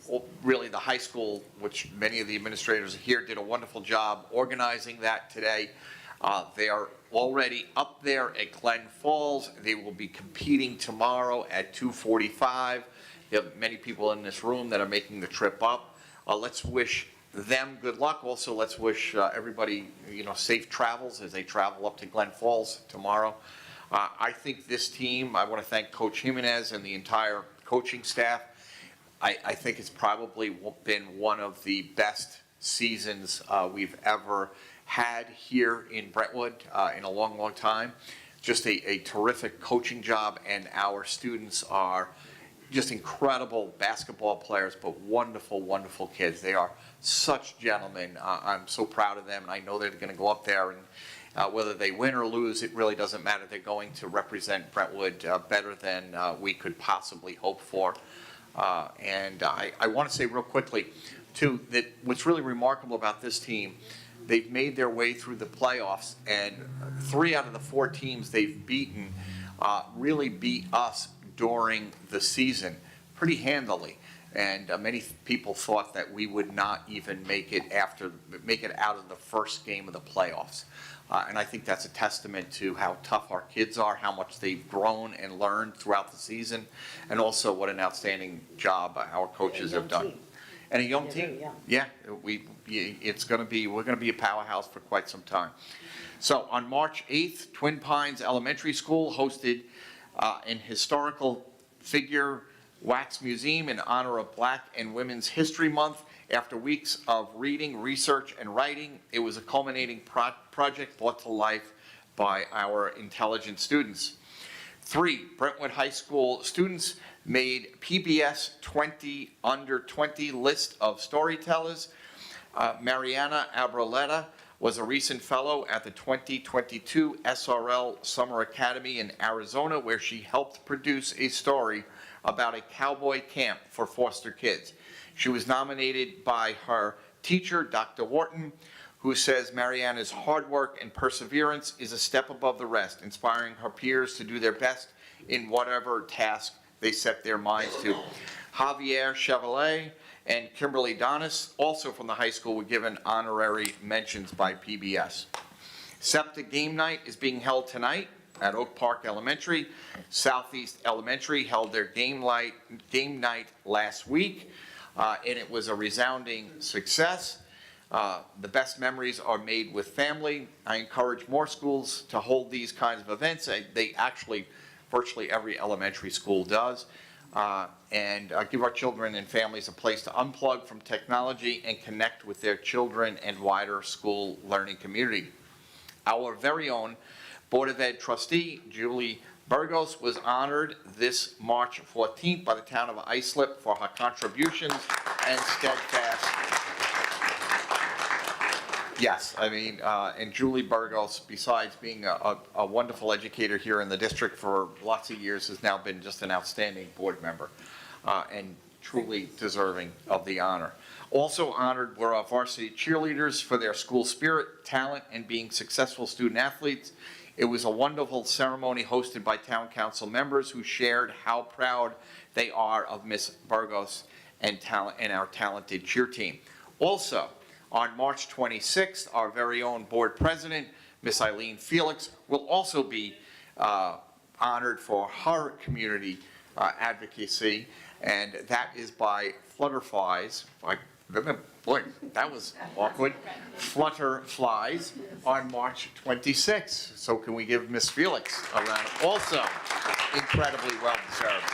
Well, really, the high school, which many of the administrators here did a wonderful job organizing that today. They are already up there at Glen Falls. They will be competing tomorrow at 2:45. There are many people in this room that are making the trip up. Let's wish them good luck. Also, let's wish everybody, safe travels as they travel up to Glen Falls tomorrow. I think this team, I want to thank Coach Jimenez and the entire coaching staff. I think it's probably been one of the best seasons we've ever had here in Brentwood in a long, long time. Just a terrific coaching job, and our students are just incredible basketball players, but wonderful, wonderful kids. They are such gentlemen. I'm so proud of them, and I know they're going to go up there, and whether they win or lose, it really doesn't matter. They're going to represent Brentwood better than we could possibly hope for. And I want to say real quickly, too, that what's really remarkable about this team, they've made their way through the playoffs, and 3 out of the 4 teams they've beaten really beat us during the season pretty handily. And many people thought that we would not even make it out of the first game of the playoffs. And I think that's a testament to how tough our kids are, how much they've grown and learned throughout the season, and also what an outstanding job our coaches have done. And a young team. Yeah, we're going to be a powerhouse for quite some time. So on March 8th, Twin Pines Elementary School hosted an historical figure wax museum in honor of Black and Women's History Month. After weeks of reading, research, and writing, it was a culminating project brought to life by our intelligent students. 3, Brentwood High School students made PBS 20 under 20 list of storytellers. Mariana Abroletta was a recent fellow at the 2022 SRL Summer Academy in Arizona, where she helped produce a story about a cowboy camp for foster kids. She was nominated by her teacher, Dr. Wharton, who says Mariana's hard work and perseverance is a step above the rest, inspiring her peers to do their best in whatever task they set their minds to. Javier Chevalier and Kimberly Donis, also from the high school, were given honorary mentions by PBS. SEPTA game night is being held tonight at Oak Park Elementary. Southeast Elementary held their game night last week, and it was a resounding success. The best memories are made with family. I encourage more schools to hold these kinds of events. They actually, virtually every elementary school does. And give our children and families a place to unplug from technology and connect with their children and wider school learning community. Our very own Board of Ed trustee, Judy Burgos, was honored this March 14th by the town of Islip for her contributions and steadfast. Yes, I mean, and Julie Burgos, besides being a wonderful educator here in the district for lots of years, has now been just an outstanding board member and truly deserving of the honor. Also honored were our varsity cheerleaders for their school spirit, talent, and being successful student athletes. It was a wonderful ceremony hosted by town council members who shared how proud they are of Miss Burgos and our talented cheer team. Also, on March 26th, our very own board president, Miss Eileen Felix, will also be honored for her community advocacy, and that is by Flutterflies. Boy, that was awkward. Flutterflies on March 26th. So can we give Miss Felix a round? Also incredibly well deserved.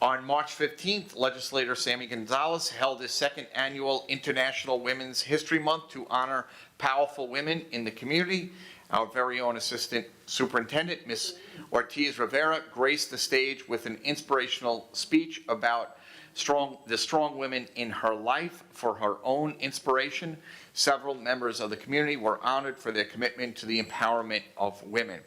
On March 15th, legislator Sammy Gonzalez held his 2nd annual International Women's History Month to honor powerful women in the community. Our very own assistant superintendent, Ms. Ortiz Rivera, graced the stage with an inspirational speech about the strong women in her life. For her own inspiration, several members of the community were honored for their commitment to the empowerment of women.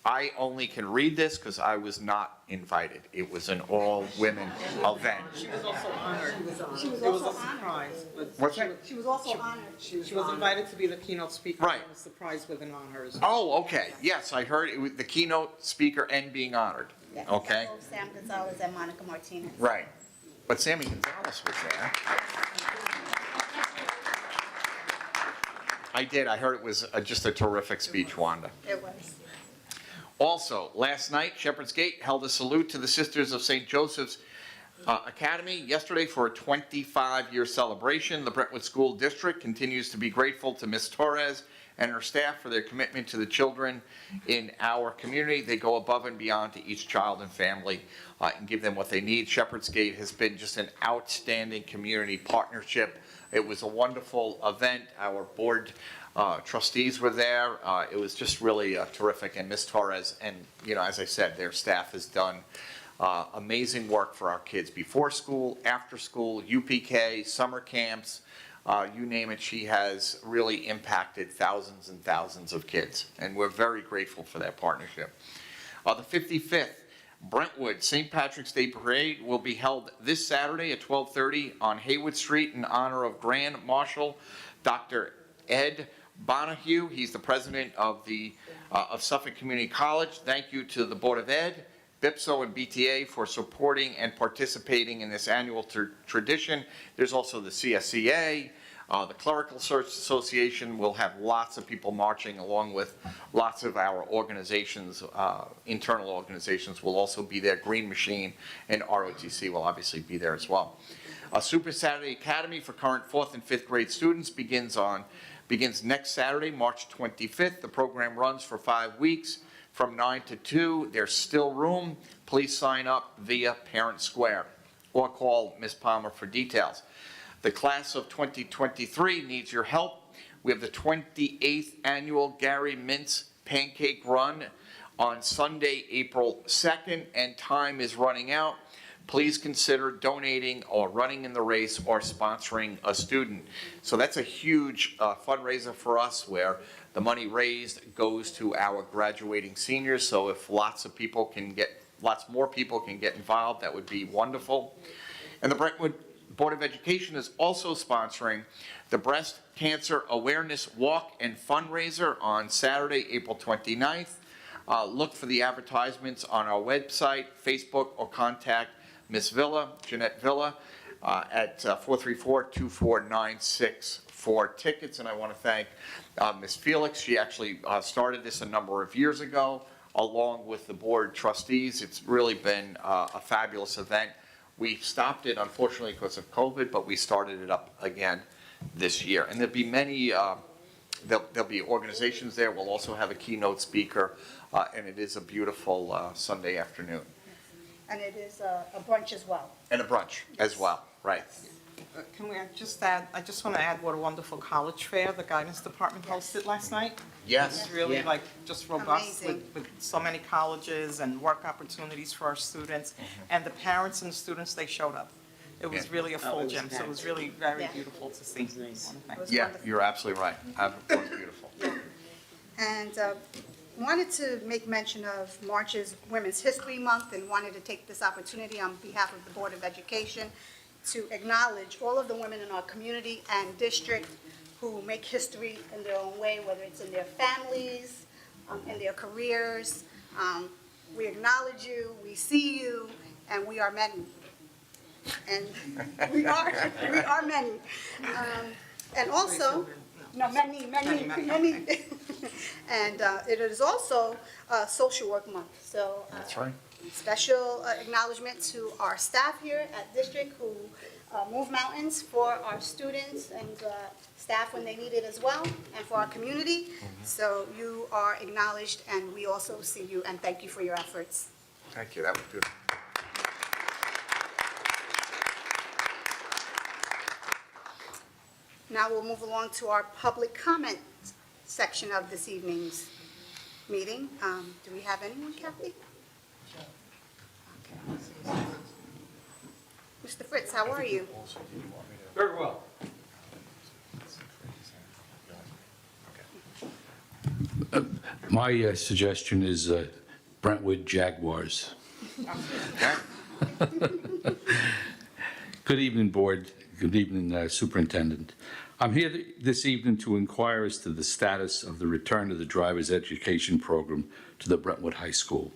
I only can read this because I was not invited. It was an all-women event. She was also honored. She was It was also a surprise. but What's that? She was also honored. She was invited to be the keynote speaker. Right. And was surprised with an honor as well. Oh, okay. Yes, I heard it was the keynote speaker and being honored. Yes, Okay. both Sam Gonzalez and Monica Martinez. Right. But Sammy Gonzalez was there. I did. I heard it was just a terrific speech, Wanda. It was. Also, last night, Shepherd's Gate held a salute to the Sisters of St. Joseph's Academy yesterday for a 25-year celebration. The Brentwood School District continues to be grateful to Ms. Torres and her staff for their commitment to the children in our community. They go above and beyond to each child and family and give them what they need. Shepherd's Gate has been just an outstanding community partnership. It was a wonderful event. Our board trustees were there. It was just really terrific. And Ms. Torres and, as I said, their staff has done amazing work for our kids before school, after school, UPK, summer camps, you name it. She has really impacted thousands and thousands of kids, and we're very grateful for that partnership. The 55th Brentwood St. Patrick's Day Parade will be held this Saturday at 12:30 on Haywood Street in honor of Grand Marshal Dr. Ed Bonahue. He's the president of Suffolk Community College. Thank you to the Board of Ed, BIPSO, and BTA for supporting and participating in this annual tradition. There's also the CSCA, the Clerical Association will have lots of people marching, along with lots of our organizations, internal organizations will also be there. Green Machine and ROTC will obviously be there as well. Super Saturday Academy for current 4th and 5th grade students begins next Saturday, March 25th. The program runs for 5 weeks from 9 to 2. There's still room. Please sign up via Parent Square or call Ms. Palmer for details. The class of 2023 needs your help. We have the 28th annual Gary Mintz Pancake Run on Sunday, April 2nd, and time is running out. Please consider donating or running in the race or sponsoring a student. So that's a huge fundraiser for us, where the money raised goes to our graduating seniors. So if lots more people can get involved, that would be wonderful. And the Brentwood Board of Education is also sponsoring the Breast Cancer Awareness Walk and Fundraiser on Saturday, April 29th. Look for the advertisements on our website, Facebook, or contact Ms. Villa, Jeanette Villa, at 434-2496 for tickets. And I want to thank Ms. Felix. She actually started this a number of years ago, along with the board trustees. It's really been a fabulous event. We stopped it, unfortunately, because of COVID, but we started it up again this year. And there'll be many, there'll be organizations there. We'll also have a keynote speaker, and it is a beautiful Sunday afternoon. And it is a brunch as well. And a brunch as well, right. Can we just add, I just want to add what a wonderful college fair the guidance department hosted last night. Yes. It's really just robust with so many colleges and work opportunities for our students. And the parents and the students, they showed up. It was really a full gym, so it was really very beautiful to see. Yeah, you're absolutely right. It was beautiful. And wanted to make mention of March's Women's History Month, and wanted to take this opportunity on behalf of the Board of Education to acknowledge all of the women in our community and district who make history in their own way, whether it's in their families, in their careers. We acknowledge you, we see you, and we are many. And we are many. And also, many. And it is also Social Work Month. So That's right. special acknowledgement to our staff here at District who move mountains for our students and staff when they need it as well, and for our community. So you are acknowledged, and we also see you, and thank you for your efforts. Thank you. That was beautiful. Now we'll move along to our public comment section of this evening's meeting. Do we have anyone, Kathy? Okay. Mr. Fritz, how are you? Very well. My suggestion is Brentwood Jaguars. Good evening, Board. Good evening, Superintendent. I'm here this evening to inquire as to the status of the return of the driver's education program to the Brentwood High School,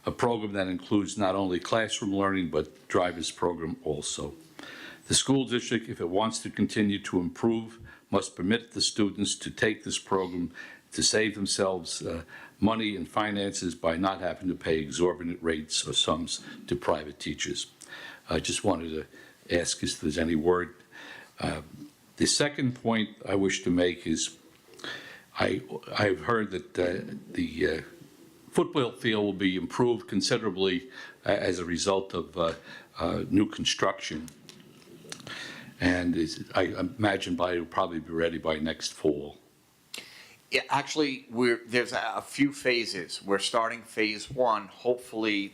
a program that includes not only classroom learning but driver's program also. The school district, if it wants to continue to improve, must permit the students to take this program to save themselves money and finances by not having to pay exorbitant rates or sums to private teachers. I just wanted to ask if there's any word. The second point I wish to make is I've heard that the football field will be improved considerably as a result of new construction. And I imagine it'll probably be ready by next fall. Yeah, actually, there's a few phases. We're starting phase one, hopefully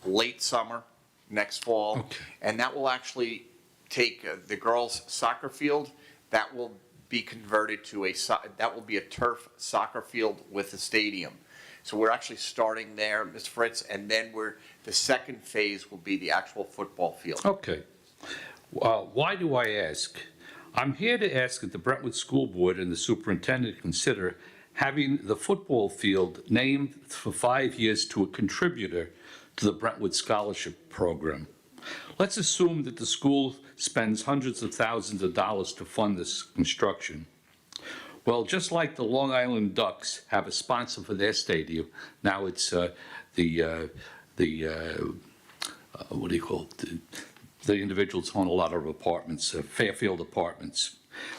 late summer, next fall. Okay. And that will actually take the girls' soccer field, that will be converted to that will be a turf soccer field with a stadium. So we're actually starting there, Mr. Fritz, and then the second phase will be the actual football field. Okay. Why do I ask? I'm here to ask that the Brentwood School Board and the superintendent consider having the football field named for 5 years to a contributor to the Brentwood Scholarship Program. Let's assume that the school spends hundreds of thousands of dollars to fund this construction. Well, just like the Long Island Ducks have a sponsor for their stadium, now it's what do you call it? The individuals own a lot of apartments, Fairfield Apartments.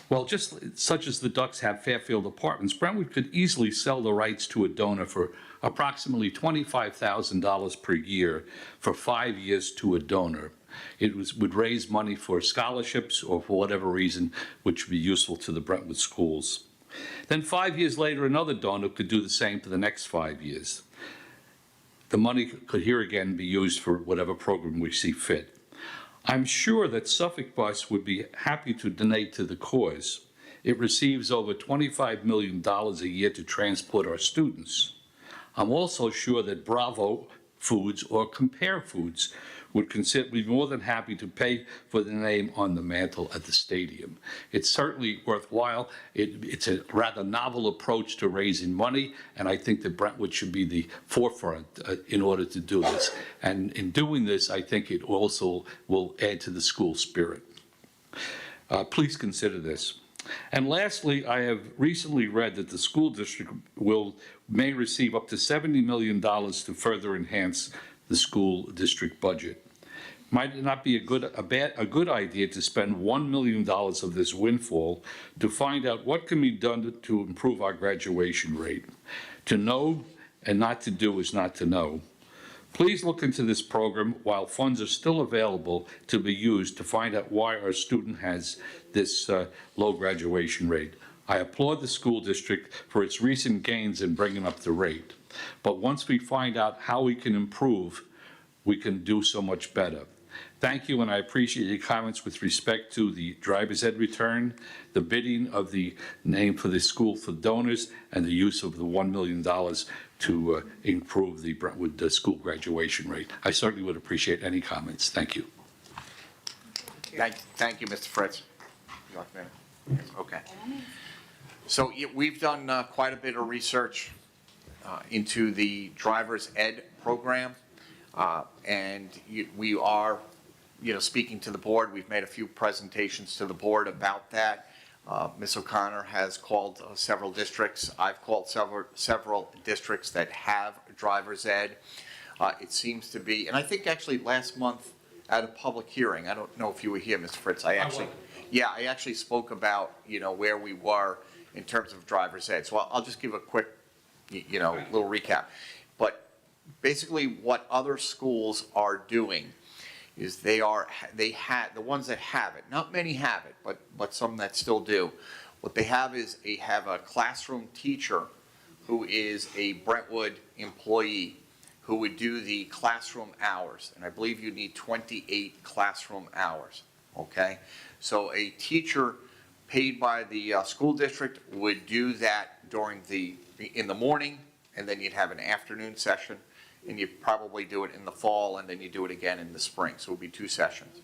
Well, just such as the Ducks have Fairfield Apartments, Brentwood could easily sell the rights to a donor for approximately $25,000 per year for 5 years to a donor. It would raise money for scholarships or for whatever reason, which would be useful to the Brentwood schools. Then 5 years later, another donor could do the same for the next 5 years. The money could here again be used for whatever program we see fit. I'm sure that Suffolk Bus would be happy to donate to the cause. It receives over $25 million a year to transport our students. I'm also sure that Bravo Foods or Compare Foods would be more than happy to pay for the name on the mantle at the stadium. It's certainly worthwhile. It's a rather novel approach to raising money, and I think that Brentwood should be the forefront in order to do this. And in doing this, I think it also will add to the school spirit. Please consider this. And lastly, I have recently read that the school district may receive up to $70 million to further enhance the school district budget. Might it not be a good idea to spend $1 million of this windfall to find out what can be done to improve our graduation rate? To know and not to do is not to know. Please look into this program while funds are still available to be used to find out why our student has this low graduation rate. I applaud the school district for its recent gains in bringing up the rate. But once we find out how we can improve, we can do so much better. Thank you, and I appreciate your comments with respect to the driver's ed return, the bidding of the name for the school for donors, and the use of the $1 million to improve the Brentwood school graduation rate. I certainly would appreciate any comments. Thank you. Thank you, Mr. Fritz. Okay. So we've done quite a bit of research into the driver's ed program, and we are, speaking to the board. We've made a few presentations to the board about that. Ms. O'Connor has called several districts. I've called several districts that have driver's ed. It seems to be, and I think actually last month at a public hearing, I don't know if you were here, Mr. Fritz, I actually spoke about, where we were in terms of driver's ed. So I'll just give a quick, little recap. But basically what other schools are doing is the ones that have it, not many have it, but some that still do. What they have is have a classroom teacher who is a Brentwood employee who would do the classroom hours. And I believe you need 28 classroom hours, okay? So a teacher paid by the school district would do that in the morning, and then you'd have an afternoon session, and you'd probably do it in the fall, and then you do it again in the spring. So it would be 2 sessions.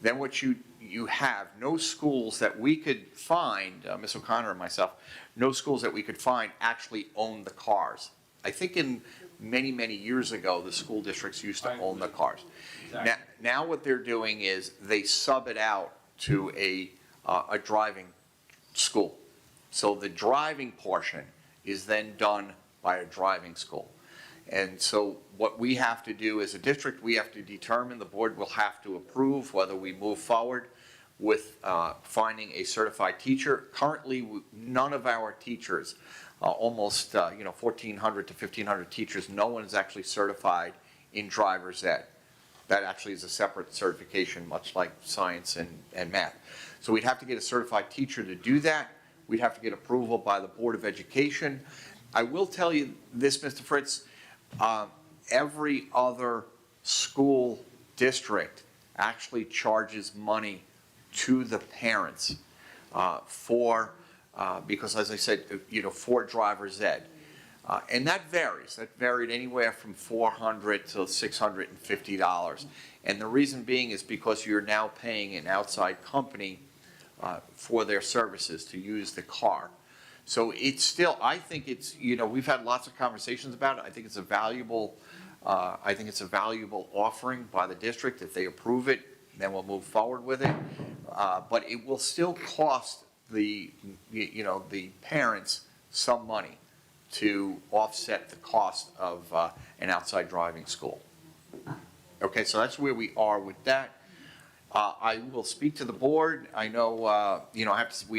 Then what you have, no schools that we could find, Ms. O'Connor and myself, no schools that we could find actually own the cars. I think in many years ago, the school districts used to own the cars. Exactly. Now what they're doing is they sub it out to a driving school. So the driving portion is then done by a driving school. And so what we have to do as a district, we have to determine, the board will have to approve whether we move forward with finding a certified teacher. Currently, none of our teachers, almost 1,400 to 1,500 teachers, no one is actually certified in driver's ed. That actually is a separate certification, much like science and math. So we'd have to get a certified teacher to do that. We'd have to get approval by the Board of Education. I will tell you this, Mr. Fritz, every other school district actually charges money to the parents because as I said, for driver's ed. And that varies. That varied anywhere from $400 to $650. And the reason being is because you're now paying an outside company for their services to use the car. So it's still, I think it's, we've had lots of conversations about it. I think it's a valuable offering by the district. If they approve it, then we'll move forward with it. But it will still cost the parents some money to offset the cost of an outside driving school. Okay, so that's where we are with that. I will speak to the board. I know, we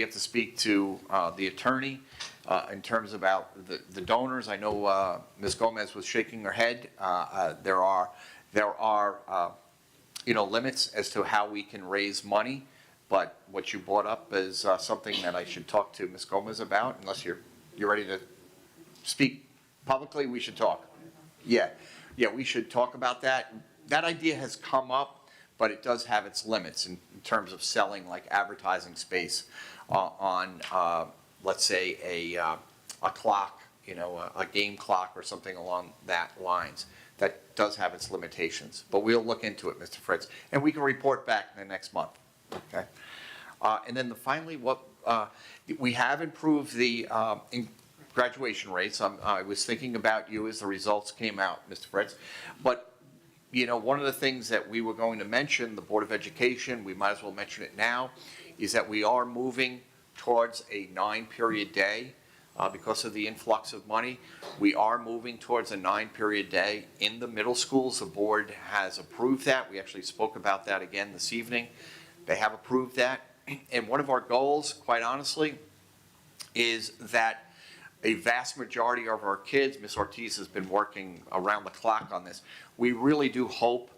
have to speak to the attorney in terms about the donors. I know Ms. Gomez was shaking her head. There are limits as to how we can raise money, but what you brought up is something that I should talk to Ms. Gomez about. Unless you're ready to speak publicly, we should talk. Yeah, we should talk about that. That idea has come up, but it does have its limits in terms of selling like advertising space on, let's say, a clock, a game clock or something along that lines. That does have its limitations, but we'll look into it, Mr. Fritz, and we can report back in the next month, okay? And then finally, we have improved the graduation rates. I was thinking about you as the results came out, Mr. Fritz, but one of the things that we were going to mention, the Board of Education, we might as well mention it now, is that we are moving towards a 9-period day because of the influx of money. We are moving towards a 9-period day in the middle schools. The board has approved that. We actually spoke about that again this evening. They have approved that. And one of our goals, quite honestly, is that a vast majority of our kids, Ms. Ortiz has been working around the clock on this. We really do hope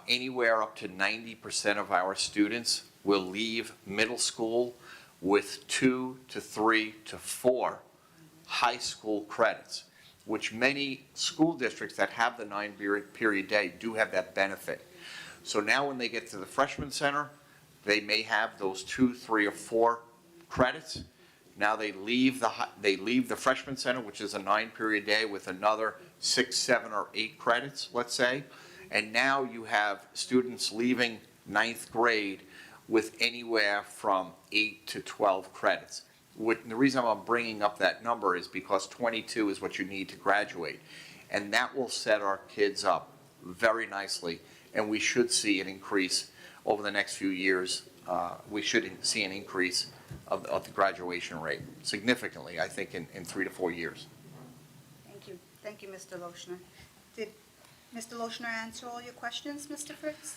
anywhere up to 90% of our students will leave middle school with 2 to 3 to 4 high school credits, which many school districts that have the 9-period day do have that benefit. So now when they get to the freshman center, they may have those 2, 3, or 4 credits. Now they leave the freshman center, which is a 9-period day, with another 6, 7, or 8 credits, let's say. And now you have students leaving 9th grade with anywhere from 8 to 12 credits. The reason I'm bringing up that number is because 22 is what you need to graduate. And that will set our kids up very nicely, and we should see an increase over the next few years. We should see an increase of the graduation rate significantly, I think, in 3 to 4 years. Thank you. Thank you, Mr. Lochner. Did Mr. Lochner answer all your questions, Mr. Fritz?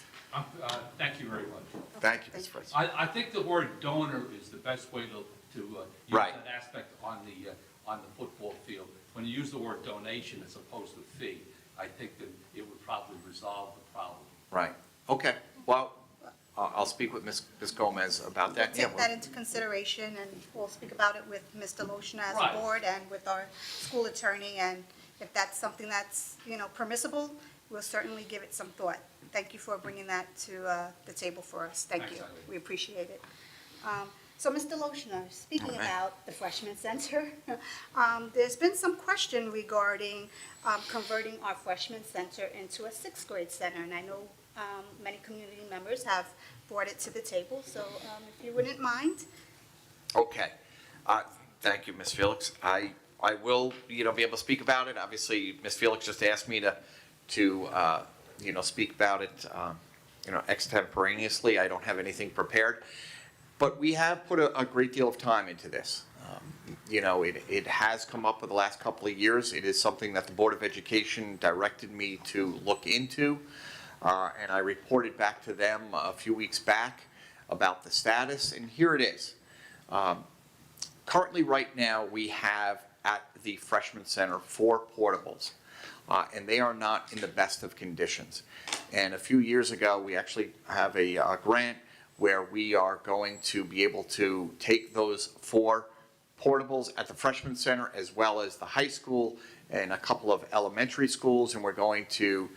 Thank you very much. Thank you, Ms. Fritz. I think the word donor is the best way to use Right. that aspect on the football field. When you use the word donation as opposed to fee, I think that it would probably resolve the problem. Right. Okay. Well, I'll speak with Ms. Gomez about that. We'll take that into consideration, and we'll speak about it with Mr. Lochner as a board and with our school attorney, and if that's something that's, permissible, we'll certainly give it some thought. Thank you for bringing that to the table for us. Thank you. We appreciate it. So, Mr. Lochner, speaking about the freshman center, there's been some question regarding converting our freshman center into a 6th grade center, and I know many community members have brought it to the table, so if you wouldn't mind. Okay. Thank you, Ms. Felix. I will, be able to speak about it. Obviously, Ms. Felix just asked me to speak about it, extemporaneously. I don't have anything prepared. But we have put a great deal of time into this. You know, it has come up for the last couple of years. It is something that the Board of Education directed me to look into. And I reported back to them a few weeks back about the status, and here it is. Currently, right now, we have at the Freshman Center 4 portables, and they are not in the best of conditions. And a few years ago, we actually have a grant where we are going to be able to take those 4 portables at the Freshman Center as well as the high school and a couple of elementary schools, and we're going to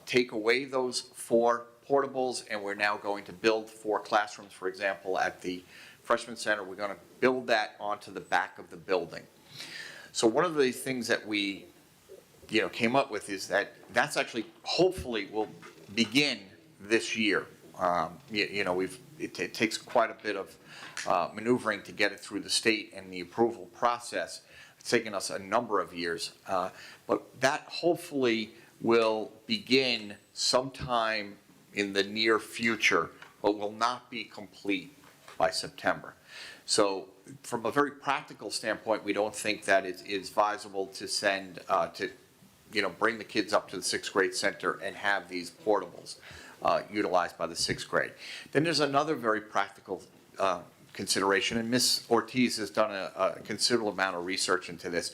take away those 4 portables, and we're now going to build 4 classrooms, for example, at the Freshman Center. We're going to build that onto the back of the building. So one of the things that we, came up with is that that's actually, hopefully, will begin this year. It takes quite a bit of maneuvering to get it through the state and the approval process. It's taken us a number of years, but that hopefully will begin sometime in the near future, but will not be complete by September. So from a very practical standpoint, we don't think that it is advisable to send, bring the kids up to the 6th grade center and have these portables utilized by the 6th grade. Then there's another very practical consideration, and Ms. Ortiz has done a considerable amount of research into this.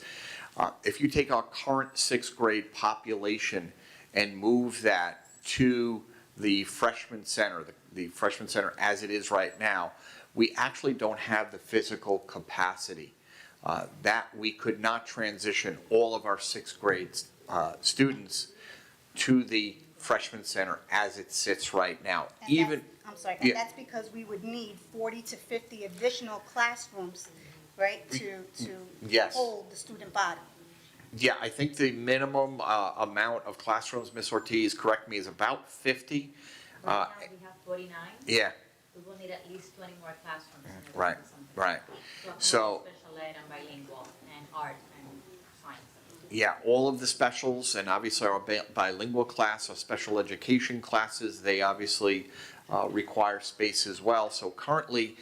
If you take our current 6th grade population and move that to the Freshman Center, the Freshman Center as it is right now, we actually don't have the physical capacity that we could not transition all of our 6th grade students to the Freshman Center as it sits right now. I'm sorry, and that's because we would need 40 to 50 additional classrooms, right, to Yes. hold the student body. Yeah, I think the minimum amount of classrooms, Ms. Ortiz, correct me, is about 50. Right now we have 49. Yeah. We will need at least 20 more classrooms. Right, right. So special ed and bilingual and art and science. Yeah, all of the specials, and obviously our bilingual class, our special education classes, they obviously require space as well. So currently,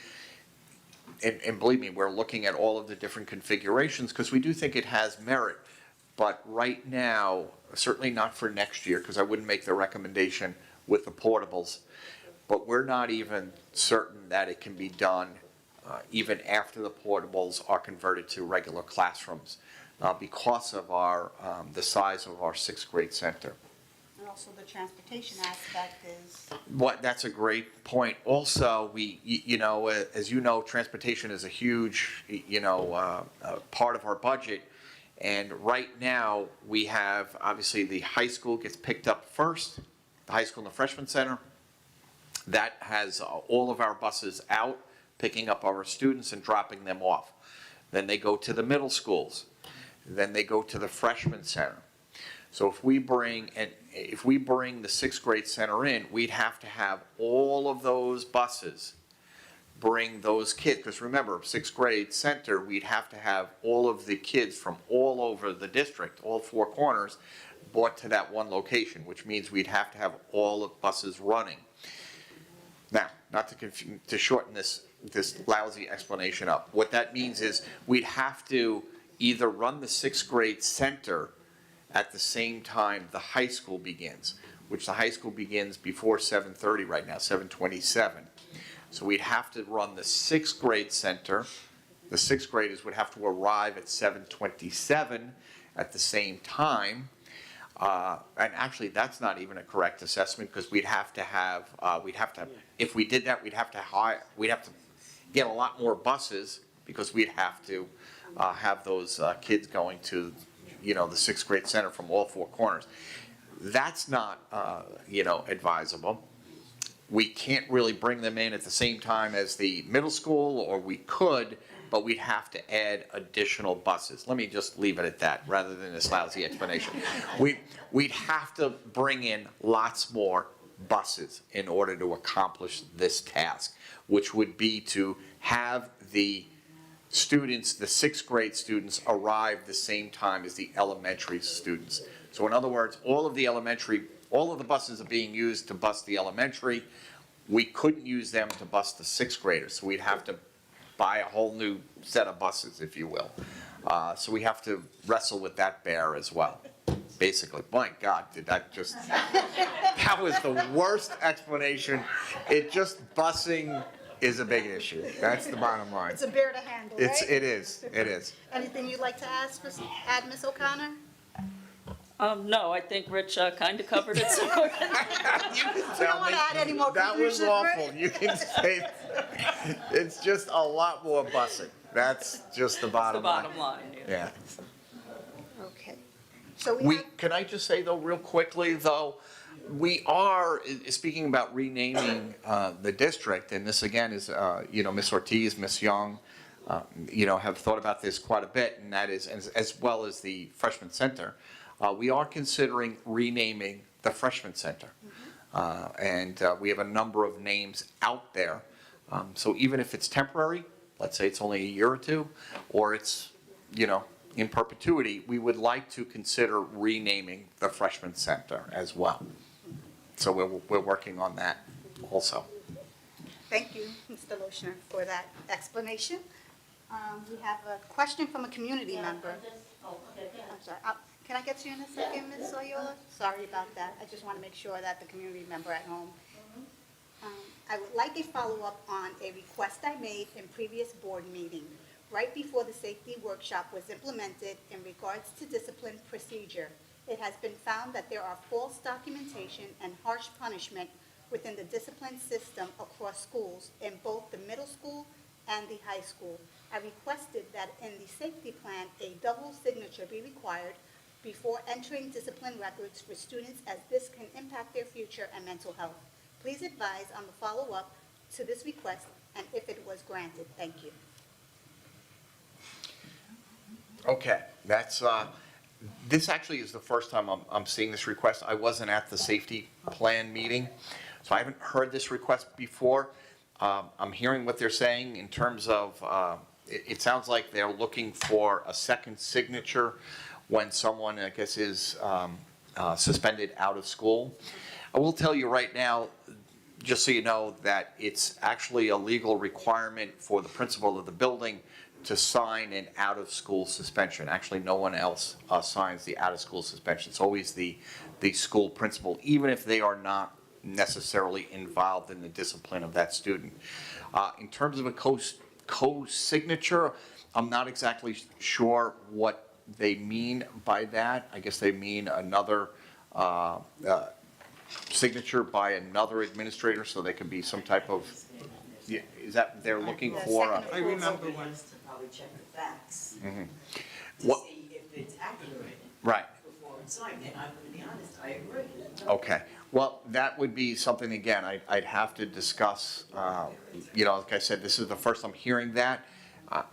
and believe me, we're looking at all of the different configurations because we do think it has merit. But right now, certainly not for next year, because I wouldn't make the recommendation with the portables. But we're not even certain that it can be done even after the portables are converted to regular classrooms because of the size of our 6th grade center. And also the transportation aspect is. That's a great point. Also, as you know, transportation is a huge, part of our budget. And right now, we have, obviously, the high school gets picked up first, the high school and the Freshman Center. That has all of our buses out, picking up our students and dropping them off. Then they go to the middle schools. Then they go to the Freshman Center. So if we bring the 6th grade center in, we'd have to have all of those buses bring those kids. Because remember, 6th grade center, we'd have to have all of the kids from all over the district, all 4 corners, brought to that one location, which means we'd have to have all of buses running. Now, not to shorten this lousy explanation up, what that means is we'd have to either run the 6th grade center at the same time the high school begins, which the high school begins before 7:30 right now, 7:27. So we'd have to run the 6th grade center. The 6th graders would have to arrive at 7:27 at the same time. And actually, that's not even a correct assessment because we'd have to have, if we did that, we'd have to get a lot more buses because we'd have to have those kids going to, the 6th grade center from all 4 corners. That's not, advisable. We can't really bring them in at the same time as the middle school, or we could, but we'd have to add additional buses. Let me just leave it at that, rather than this lousy explanation. We'd have to bring in lots more buses in order to accomplish this task, which would be to have the students, the 6th grade students, arrive the same time as the elementary students. So in other words, all of the buses are being used to bus the elementary. we couldn't use them to bus the sixth graders, so we'd have to buy a whole new set of buses, if you will. So we have to wrestle with that bear as well, basically. My God, did that just, that was the worst explanation. Busing is a big issue. That's the bottom line. It's a bear to handle, right? It is. Anything you'd like to add, Ms. O'Connor? No, I think Rich kind of covered it. So You can You tell don't want me, to add any more that was confusion, right? awful. You can say, it's just a lot more busing. That's just the bottom line. Yeah. Okay. So Can I just say though, real quickly though, we are, speaking about renaming the district, and this again is, Ms. Ortiz, Ms. Young, have thought about this quite a bit, and that is, as well as the freshman center, we are considering renaming the freshman center. And we have a number of names out there. So even if it's temporary, let's say it's only a year or two, or it's, in perpetuity, we would like to consider renaming the freshman center as well. So we're working on that also. Thank you, Mr. Lochner, for that explanation. We have a question from a community member. I'm sorry. Can I get to you in a second, Ms. Loyola? Sorry about that. I just want to make sure that the community member at home. I would like a follow-up on a request I made in previous board meeting, right before the safety workshop was implemented in regards to discipline procedure. It has been found that there are false documentation and harsh punishment within the discipline system across schools in both the middle school and the high school. I requested that in the safety plan, a double signature be required before entering discipline records for students, as this can impact their future and mental health. Please advise on the follow-up to this request and if it was granted. Thank you. Okay, this actually is the first time I'm seeing this request. I wasn't at the safety plan meeting, so I haven't heard this request before. I'm hearing what they're saying in terms of, it sounds like they're looking for a second signature when someone, I guess, is suspended out of school. I will tell you right now, just so you know, that it's actually a legal requirement for the principal of the building to sign an out-of-school suspension. Actually, no one else signs the out-of-school suspension. It's always the school principal, even if they are not necessarily involved in the discipline of that student. In terms of a co-signature, I'm not exactly sure what they mean by that. I guess they mean another signature by another administrator, so they could be some type of, is that they're looking for? I remember one. Probably check the facts to What? see if it's accurate Right. before it's signed, and I'm gonna be honest, I agree. Okay, well, that would be something, again, I'd have to discuss, like I said, this is the first I'm hearing that.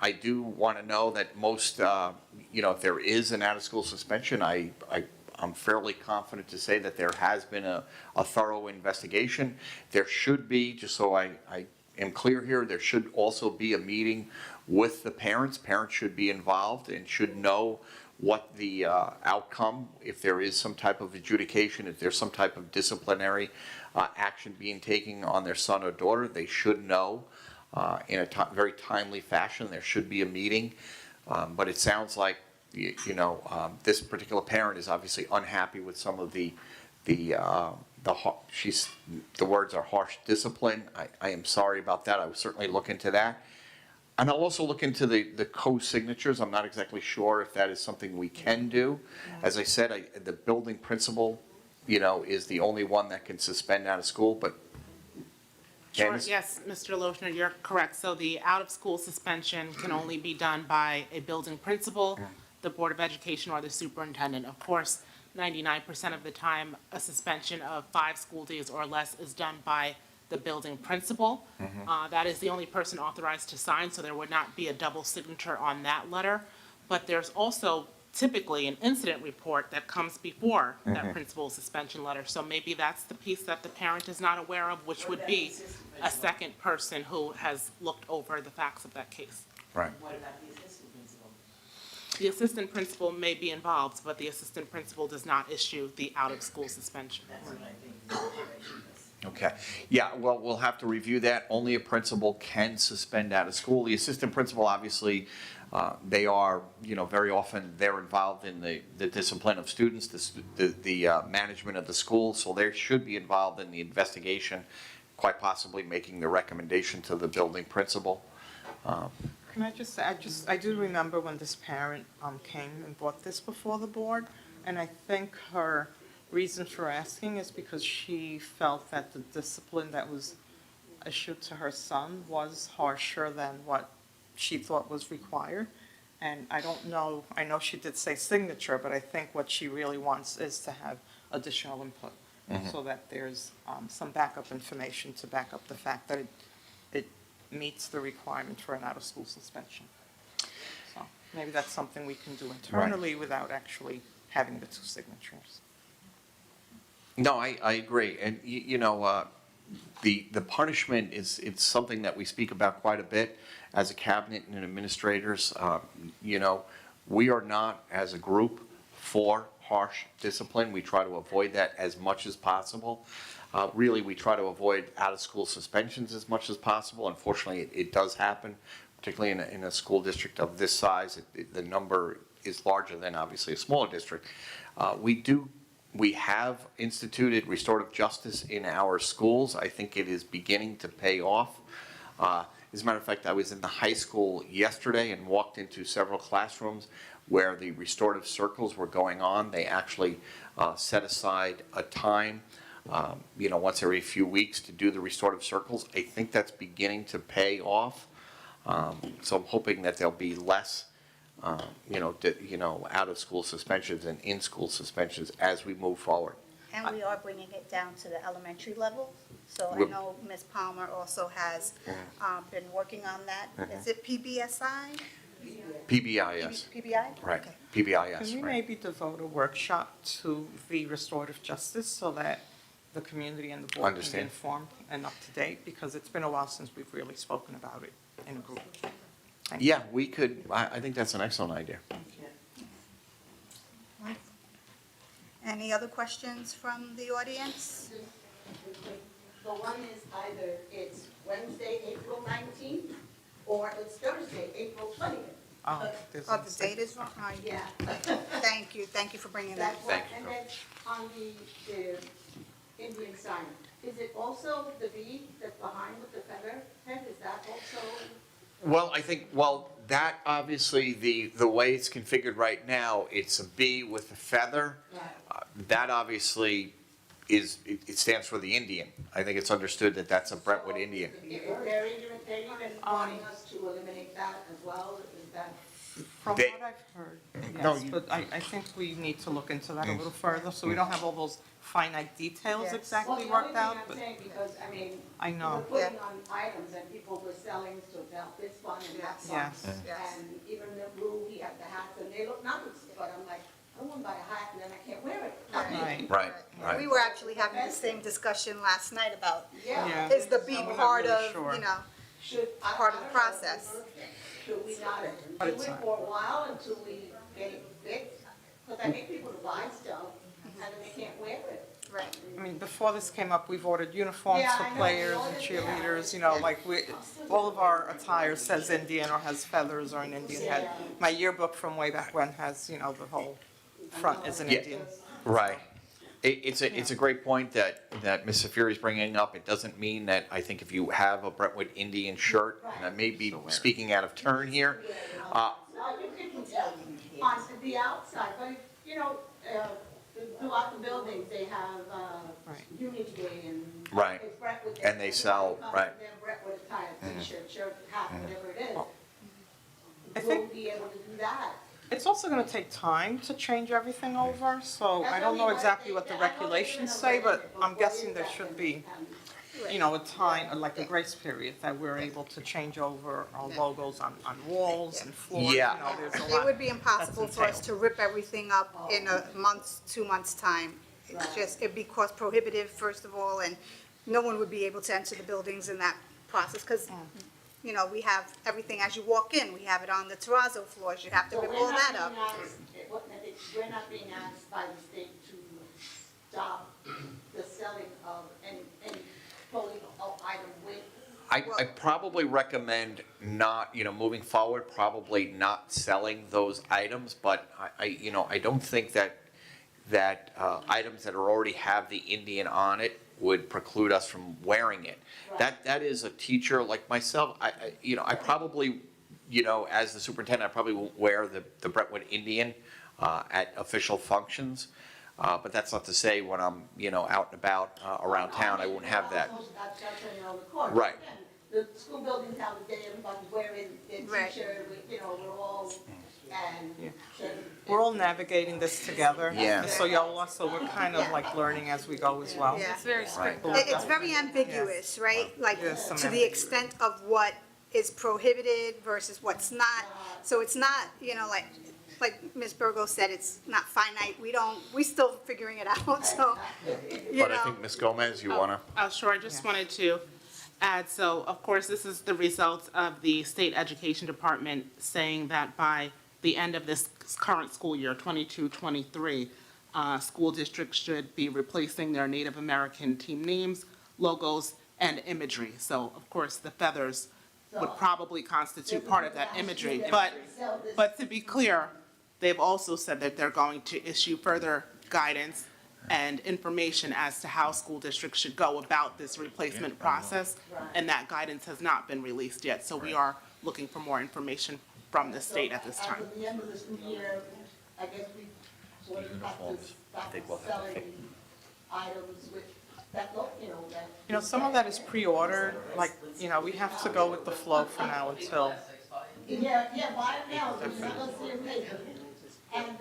I do want to know that most, if there is an out-of-school suspension, I'm fairly confident to say that there has been a thorough investigation. There should be, just so I am clear here, there should also be a meeting with the parents. Parents should be involved and should know what the outcome, if there is some type of adjudication, if there's some type of disciplinary action being taken on their son or daughter, they should know in a very timely fashion. There should be a meeting, but it sounds like this particular parent is obviously unhappy with some of the words are harsh discipline. I am sorry about that. I will certainly look into that. And I'll also look into the co-signatures. I'm not exactly sure if that is something we can do. As I said, the building principal, is the only one that can suspend out of school, but Sure, Candace? yes, Mr. Lochner, you're correct. So the out-of-school suspension can only be done by a building principal, the Board of Education, or the superintendent. Of course, 99% of the time, a suspension of 5 school days or less is done by the building principal. That is the only person authorized to sign, so there would not be a double signature on that letter. But there's also typically an incident report that comes before that principal suspension letter. So maybe that's the piece that the parent is not aware of, which would be a second person who has looked over the facts of that case. Right. What about the assistant principal? The assistant principal may be involved, but the assistant principal does not issue the out-of-school suspension. That's what I think the situation is. Okay, yeah, well, we'll have to review that. Only a principal can suspend out of school. The assistant principal, obviously, they are, very often they're involved in the discipline of students, the management of the school, so they should be involved in the investigation, quite possibly making the recommendation to the building principal. Can I just say, I do remember when this parent came and brought this before the board, and I think her reason for asking is because she felt that the discipline that was issued to her son was harsher than what she thought was required. And I don't know, I know she did say signature, but I think what she really wants is to have additional input, so that there's some backup information to back up the fact that it meets the requirement for an out-of-school suspension. So maybe that's something we can do internally without actually having the two signatures. No, I agree, and the punishment it's something that we speak about quite a bit as a cabinet and administrators. We are not, as a group, for harsh discipline. We try to avoid that as much as possible. Really, we try to avoid out-of-school suspensions as much as possible. Unfortunately, it does happen, particularly in a school district of this size. The number is larger than, obviously, a smaller district. We have instituted restorative justice in our schools. I think it is beginning to pay off. As a matter of fact, I was in the high school yesterday and walked into several classrooms where the restorative circles were going on. They actually set aside a time, once every few weeks to do the restorative circles. I think that's beginning to pay off. So I'm hoping that there'll be less out-of-school suspensions and in-school suspensions as we move forward. And we are bringing it down to the elementary level. So I know Ms. Palmer also has been working on that. Is it PBSI? PBIS. PBI? Right, Okay. PBIS, Can we right. maybe devote a workshop to the restorative justice so that the community and the board can be Understand. informed and up to date? Because it's been a while since we've really spoken about it in a group. Thank you. Yeah, we could, I think that's an excellent idea. Any other questions from the audience? The one is either it's Wednesday, April 19th, or it's Thursday, April 20th. Oh, The date is wrong? Oh, Yeah. Thank you for bringing that. That's one. And then on the Indian sign, is it also the V that's behind with the feather head? Is that also? Well, I think, that obviously, the way it's configured right now, it's a B with a feather. That obviously it stands for the Indian. I think it's understood that that's a Brentwood Indian. They're even wanting us to eliminate that as well, is that? From They- what I've heard, No, yes, you- but I think we need to look into that a little further, so we don't have all those finite details Yes. exactly Well, worked the out, only but thing I'm saying, because, I mean, I know. we're putting on items and people were selling to about this one and that one. Yes. Yes. And even the blue, he had the hats and they look nice, but I'm like, I don't want to buy a hat and then I can't wear it. Right. Right. We were actually having the same discussion last night about, Yeah. is the B I'm not part really of, sure. part of the process. Should we not But do it's it not. for a while until we get it fixed? Because I hate people to buy stuff and then they can't wear it. Right. I mean, before this came up, we've ordered uniforms Yeah, for I know, players we and ordered, cheerleaders, like all of our attire says Indian or has feathers or an Indian head. My yearbook from way back when has, the whole front is an Yeah. Indian. Right. It's a great point that Ms. Safiri is bringing up. It doesn't mean that, I think if you have a Brentwood Indian shirt, and I may be speaking out of turn here, You can tell on the outside, but throughout the buildings, they have Unity Day and. Right. it's Brentwood Day. And they sell, right. They're Brentwood attire, t-shirt, shirt, hat, whatever it is. I We'll think be able to do that. it's also gonna take time to change everything over, so I don't know exactly what the regulations say, but I'm guessing there should be, a time, like a grace period, that we're able to change over our logos on walls and floors, Yeah. there's a It lot. would be impossible that's for us to rip everything up in a month, 2 months' time. It's just, it'd be cost prohibitive, first of all, and no one would be able to enter the buildings in that process, because, we have everything as you walk in, we have it on the terrazzo floors, you have to So rip we're all not that being up. asked, we're not being asked by the state to stop the selling of any I probably recommend not, moving forward, probably not selling those items, but I don't think that items that already have the Indian on it would preclude us from wearing it. That is a teacher like myself, I probably, as the superintendent, I probably won't wear the Brentwood Indian at official functions. But that's not to say when I'm, out and about around town, I won't have that. Right. The school buildings have a day, everybody's wearing their t-shirt, we're all, and. We're all navigating this together. Yeah. And so y'all also, we're kind of like learning as we go as well. Yeah. It's very strict. It's very ambiguous, right? Like, Yes, some to the extent of what is prohibited versus what's not. So it's not, like Ms. Burgos said, it's not finite. We still figuring it out, so, But I think, Ms. Gomez, you wanna? Sure, I just wanted to add, so of course, this is the result of the State Education Department saying that by the end of this current school year, 22-23, school districts should be replacing their Native American team names, logos, and imagery. So of course, the feathers would probably constitute part of that imagery. But to be clear, they've also said that they're going to issue further guidance and information as to how school districts should go about this replacement process, and that guidance has not been released yet. So we are looking for more information from the state at this time. At the end of the school year, I guess we sort of have to stop selling items with that look, that. Some of that is pre-ordered, like, we have to go with the flow for now until. Yeah, buy them now, so you're not gonna see them later. And,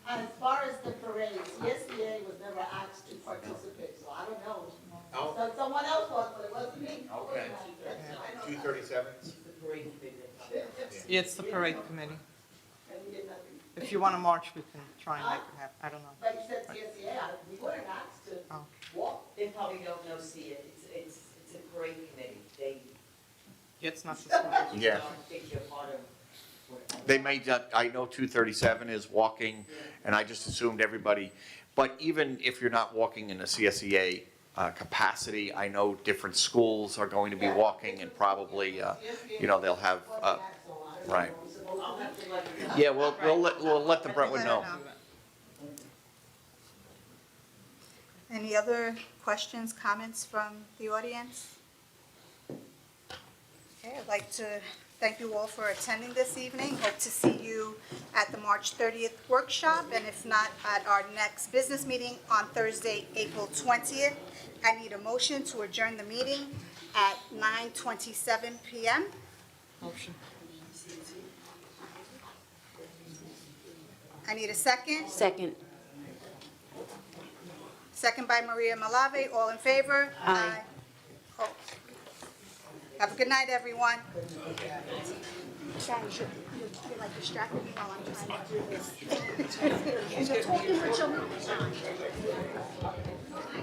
as far as the parades, the SBA was never asked to participate, so I don't know. So someone else was, but it wasn't me. Okay. 237. Yeah, it's the parade committee. If you want to march, we can try and make it happen, I don't know. But you said CSEA, we weren't asked to walk. They probably don't know, see it. It's a great committee. It's not the small. Yeah. think you're part of. They may, I know 237 is walking, and I just assumed everybody, but even if you're not walking in a CSEA capacity, I know different schools are going to be walking and probably, they'll have, right. Yeah, we'll let the Brentwood know. Any other questions, comments from the audience? Okay, I'd like to thank you all for attending this evening. Hope to see you at the March 30th workshop, and if not, at our next business meeting on Thursday, April 20th. I need a motion to adjourn the meeting at 9:27 p.m. Motion. I need a second. Second. Second by Maria Malave. All in favor? Aye. Oh. Have a good night, everyone. You're like distracting me while I'm trying to do this. You're talking with your mouth.